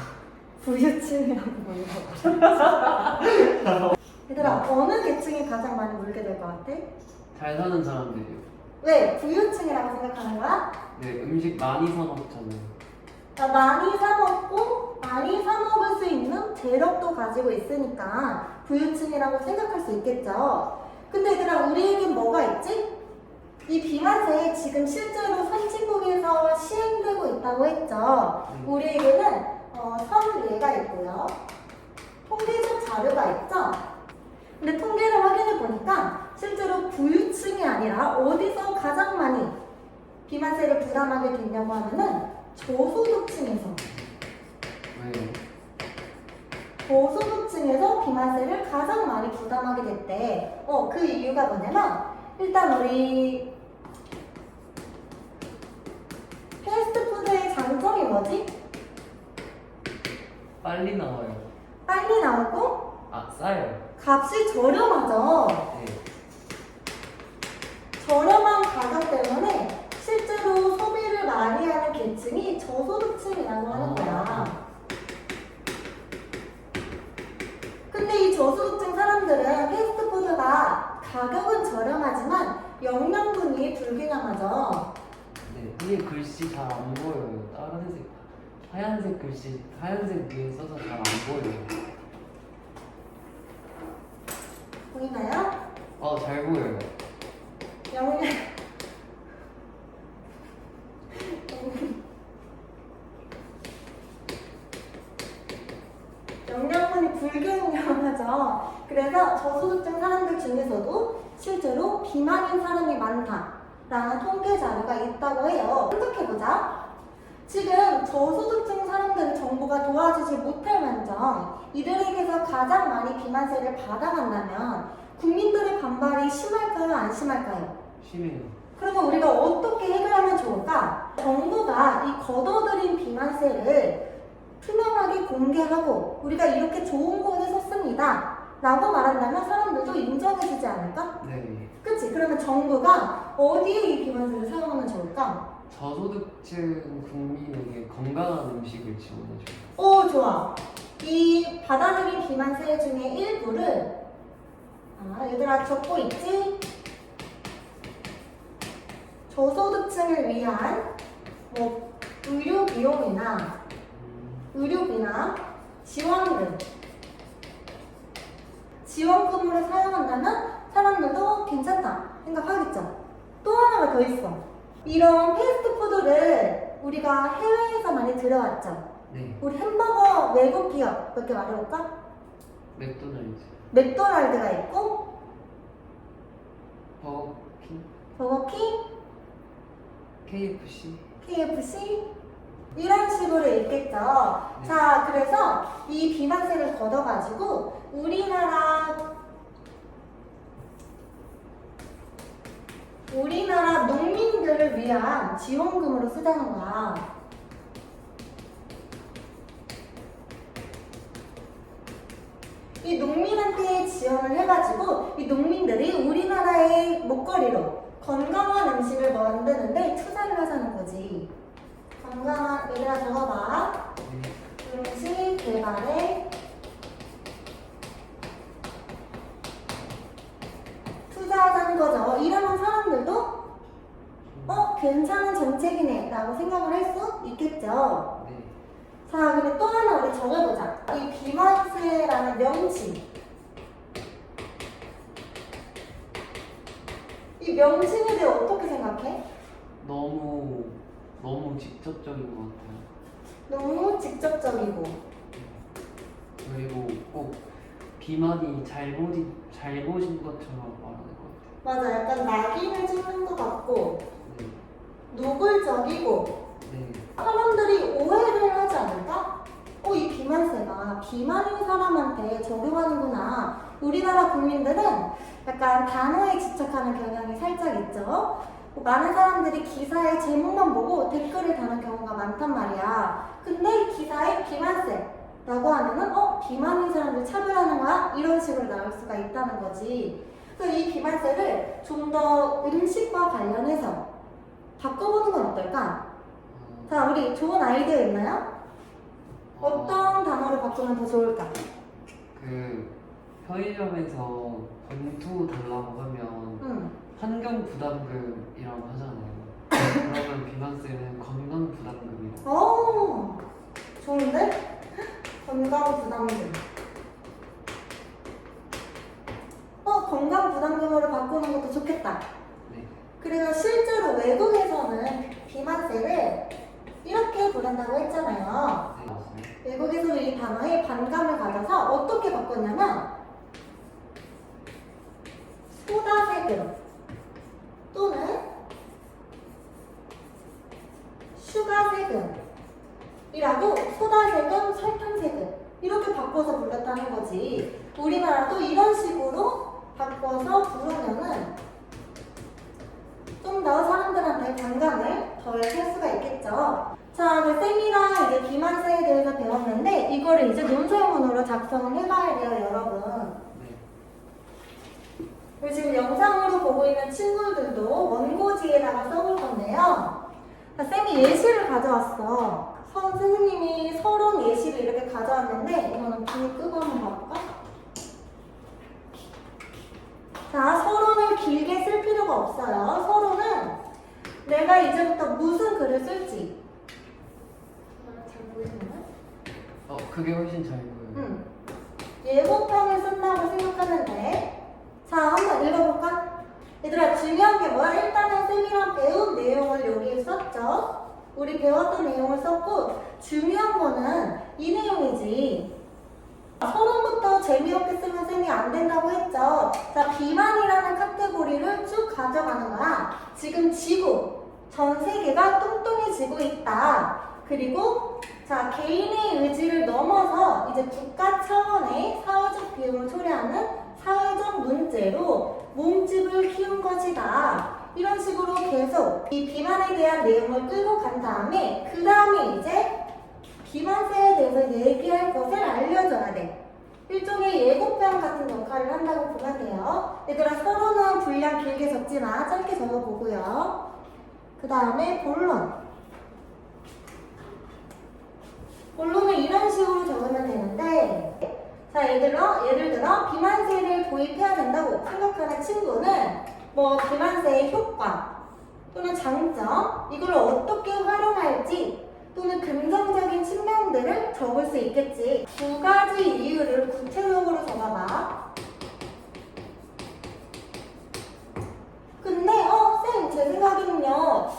부유층이라고 말해서. 얘들아, 어느 계층이 가장 많이 물게 될 것 같아? 잘 사는 사람들이요. 왜? 부유층이라고 생각하는 거야? 네, 음식 많이 사 먹잖아요. 많이 사 먹고 많이 사 먹을 수 있는 재력도 가지고 있으니까 부유층이라고 생각할 수 있겠죠. 근데 얘들아, 우리에겐 뭐가 있지? 이 비만세 지금 실제로 선진국에서 시행되고 있다고 했죠. 우리에게는 선례가 있고요. 통계적 자료가 있죠. 근데 통계를 확인해 보니까 실제로 부유층이 아니라 어디서 가장 많이 비만세를 부담하게 됐냐고 하면은 저소득층에서. 왜요? 저소득층에서 비만세를 가장 많이 부담하게 됐대. 그 이유가 뭐냐면 일단 우리 패스트푸드의 장점이 뭐지? 빨리 나와요. 빨리 나오고 싸요. 값이 저렴하죠. 네. 저렴한 가격 때문에 실제로 소비를 많이 하는 계층이 저소득층이라고 하는 거야. 근데 이 저소득층 사람들은 패스트푸드가 가격은 저렴하지만 영양분이 불균형하죠. 네. 선생님 글씨 잘 안 보여요. 다른 색, 하얀색 글씨, 하얀색 위에 써서 잘 안 보여요. 보이나요? 잘 보여요. 영양분이 불균형하죠. 그래서 저소득층 사람들 중에서도 실제로 비만인 사람이 많다라는 통계 자료가 있다고 해요. 생각해보자. 지금 저소득층 사람들을 정부가 도와주지 못할 만정 이들에게서 가장 많이 비만세를 받아간다면 국민들의 반발이 심할까요? 안 심할까요? 심해요. 그러면 우리가 어떻게 해결하면 좋을까? 정부가 이 걷어들인 비만세를 투명하게 공개하고 우리가 이렇게 좋은 곳에 섰습니다 라고 말한다면 사람들도 인정해주지 않을까? 네. 그치? 그러면 정부가 어디에 이 비만세를 사용하면 좋을까? 저소득층 국민에게 건강한 음식을 지원해줘요. 오, 좋아. 이 받아들인 비만세 중에 일부를 얘들아 적고 있지? 저소득층을 위한 뭐 의료 비용이나 의료비나 지원금으로 사용한다면 사람들도 괜찮다 생각하겠죠. 또 하나가 더 있어. 이런 패스트푸드를 우리가 해외에서 많이 들여왔죠. 네. 우리 햄버거 외국 기업 몇 개 말해볼까? 맥도날드, 맥도날드가 있고 버거킹, 버거킹, KFC. KFC 이런 식으로 있겠죠. 네. 자, 그래서 이 비만세를 걷어가지고 우리나라 농민들을 위한 지원금으로 쓰자는 거야. 이 농민한테 지원을 해가지고 이 농민들이 우리나라의 먹거리로 건강한 음식을 만드는데 투자를 하자는 거지. 건강한, 얘들아 적어봐. 네. 음식 개발에 때문에 라고 생각을 할 수 있겠죠. 네. 자, 근데 또 하나 우리 적어보자. 이 비만세라는 명칭. 이 명칭에 대해 어떻게 생각해? 너무 직접적인 것 같아요. 너무 직접적이고. 그리고 꼭 비만이 잘못인 것처럼 말하는 것 같아요. 맞아, 약간 낙인을 찍는 것 같고, 네. 노골적이고, 네. 사람들이 오해를 하지 않을까? 이 비만세가 비만인 사람한테 적용하는구나. 우리나라 국민들은 약간 단어에 집착하는 경향이 살짝 있죠. 많은 사람들이 기사의 제목만 보고 댓글을 다는 경우가 많단 말이야. 근데 기사에 비만세라고 하면은 비만인 사람들 차별하는 거야? 이런 식으로 나올 수가 있다는 거지. 그래서 이 비만세를 좀 더 음식과 관련해서 바꿔보는 건 어떨까? 자, 우리 좋은 아이디어 있나요? 어떤 단어를 바꾸면 더 좋을까? 그 편의점에서 봉투 달라고 하면 환경 부담금이라고 하잖아요. 그러면 비만세는 건강 부담금이라고. 좋은데? 건강 부담금. 건강 부담금으로 바꾸는 것도 좋겠다. 네. 그래서 실제로 외국에서는 비만세를 이렇게 부른다고 했잖아요. 네, 맞습니다. 외국에서는 이 단어에 반감을 가져서 어떻게 바꿨냐면 소다세금 또는 슈가세금이라고 소다세금, 설탕세금 이렇게 바꿔서 불렀다는 거지. 우리나라도 이런 식으로 바꿔서 부르면은 좀 더 사람들한테 반감을 덜 살 수가 있겠죠. 자, 쌤이랑 이제 비만세에 대해서 배웠는데 이거를 이제 논설문으로 작성을 해봐야 돼요, 여러분. 네. 그리고 지금 영상으로 보고 있는 친구들도 원고지에다가 써볼 건데요. 자, 쌤이 예시를 가져왔어. 선생님이 서론 예시를 이렇게 가져왔는데 이거는 불 끄고 한번 봐볼까? 자, 서론을 길게 쓸 필요가 없어요. 서론은 내가 이제부터 무슨 글을 쓸지 잘 보이시나요? 그게 훨씬 잘 보여요. 예고편을 쓴다고 생각하면 돼. 자, 한번 읽어볼까? 얘들아, 중요한 게 뭐야? 일단은 쌤이랑 배운 내용을 여기에 썼죠. 우리 배웠던 내용을 썼고 중요한 거는 이 내용이지. 서론부터 재미없게 쓰면 쌤이 안 된다고 했죠. 자, 비만이라는 카테고리를 쭉 가져가는 거야. 지금 지구, 전 세계가 뚱뚱해지고 있다. 그리고 자, 개인의 의지를 넘어서 이제 국가 차원의 사회적 비용을 초래하는 사회적 문제로 몸집을 키운 것이다. 이런 식으로 계속 이 비만에 대한 내용을 끌고 간 다음에 그 다음에 이제 비만세에 대해서 얘기할 것을 알려줘야 돼. 일종의 예고편 같은 역할을 한다고 보면 돼요. 얘들아, 서론은 분량 길게 적지 마. 짧게 적어보고요. 그 다음에 본론. 본론을 이런 식으로 적으면 되는데, 자, 예를 들어 비만세를 도입해야 된다고 생각하는 친구는 뭐 비만세의 효과 또는 장점, 이걸 어떻게 활용할지 또는 긍정적인 측면들을 적을 수 있겠지. 두 가지 이유를 구체적으로 적어봐. 근데 쌤, 제 생각에는요,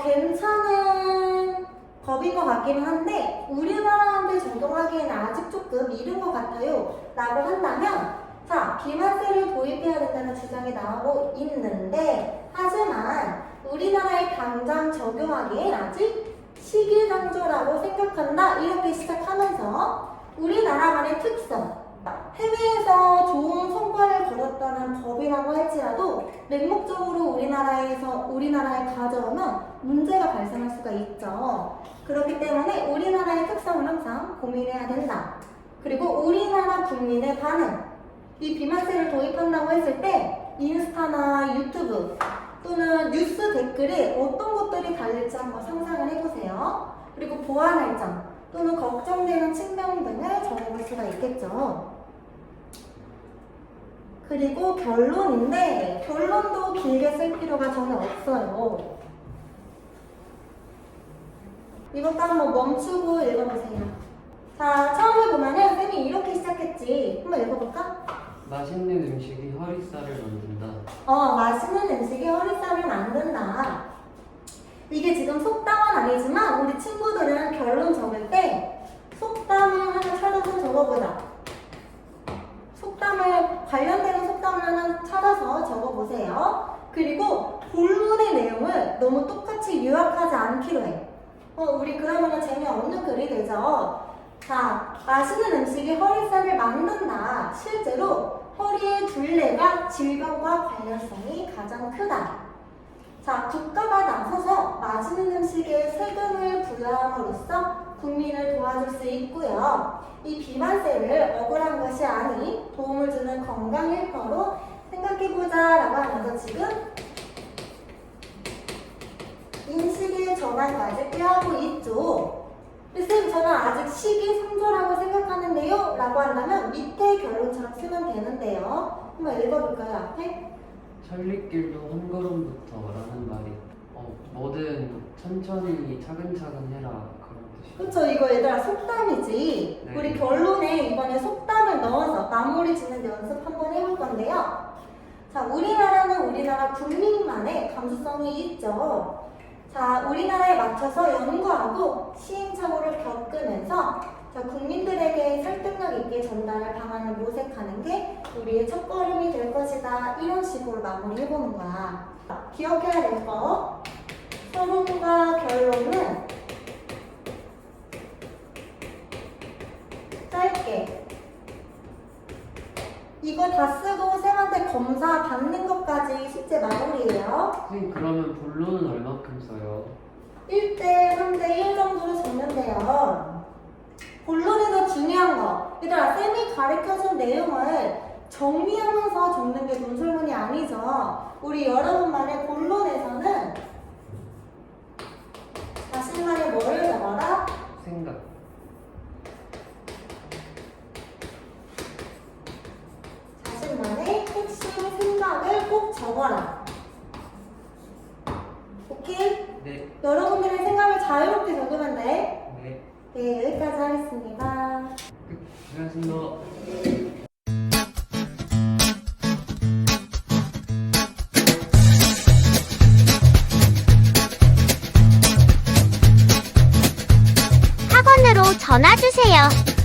괜찮은 법인 것 같기는 한데 우리나라한테 적용하기에는 아직 조금 이른 것 같아요 라고 한다면, 자, 비만세를 도입해야 된다는 주장이 나오고 있는데, 하지만 우리나라에 당장 적용하기엔 아직 시기상조라고 생각한다. 이렇게 시작하면서 우리나라만의 특성, 해외에서 좋은 성과를 거뒀다는 법이라고 할지라도 맹목적으로 우리나라에 가져오면 문제가 발생할 수가 있죠. 그렇기 때문에 우리나라의 특성을 항상 고민해야 된다. 그리고 우리나라 국민의 반응, 이 비만세를 도입한다고 했을 때 인스타나 유튜브 또는 뉴스 댓글에 어떤 것들이 달릴지 한번 상상을 해보세요. 그리고 보완할 점 또는 걱정되는 측면 등을 적어볼 수가 있겠죠. 그리고 결론인데 결론도 길게 쓸 필요가 전혀 없어요. 이것도 한번 멈추고 읽어보세요. 자, 처음에 보면은 쌤이 이렇게 시작했지. 한번 읽어볼까? 맛있는 음식이 허리살을 만든다. 맛있는 음식이 허리살을 만든다. 이게 지금 속담은 아니지만 우리 친구들은 결론 적을 때 속담을 하나 찾아서 적어보자. 관련되는 속담을 하나 찾아서 적어보세요. 그리고 본문의 내용을 너무 똑같이 요약하지 않기로 해. 우리 그러면 재미없는 글이 되죠. 자, 맛있는 음식이 허리살을 만든다. 실제로 허리의 둘레가 질병과 관련성이 가장 크다. 자, 국가가 나서서 맛있는 음식에 세금을 부여함으로써 국민을 도와줄 수 있고요. 이 비만세를 억울한 것이 아닌 도움을 주는 건강 헬퍼로 생각해보자 라고 하면서 지금 인식의 전환까지 꾀하고 있죠. 쌤, 저는 아직 식이 3조라고 생각하는데요 라고 한다면 밑에 결론처럼 쓰면 되는데요. 한번 읽어볼까요, 앞에? 천리길도 한 걸음부터라는 말이 뭐든 천천히 차근차근 해라 그런 뜻이에요. 그쵸, 이거 얘들아 속담이지. 네. 우리 결론에 이번에 속담을 넣어서 마무리 짓는 연습 한번 해볼 건데요. 자, 우리나라는 우리나라 국민만의 감수성이 있죠. 자, 우리나라에 맞춰서 연구하고 시행착오를 겪으면서 자, 국민들에게 설득력 있게 전달할 방안을 모색하는 게 우리의 첫걸음이 될 것이다. 이런 식으로 마무리해보는 거야. 기억해야 될 거. 서론과 결론은 짧게. 이거 다 쓰고 쌤한테 검사 받는 것까지 숙제 마무리예요. 선생님 그러면 본론은 얼마큼 써요? 1대 3대 1 정도로 적는 돼요. 본론에서 중요한 거. 얘들아, 쌤이 가르쳐준 내용을 정리하면서 적는 게 논술문이 아니죠. 우리 여러분만의 본론에서는 자신만의 뭐를 적어라? 생각. 자신만의 핵심 생각을 꼭 적어라. 오케이? 네. 여러분들의 생각을 자유롭게 적으면 돼. 네. 네, 여기까지 하겠습니다. 고생하셨습니다. 학원으로 전화 주세요.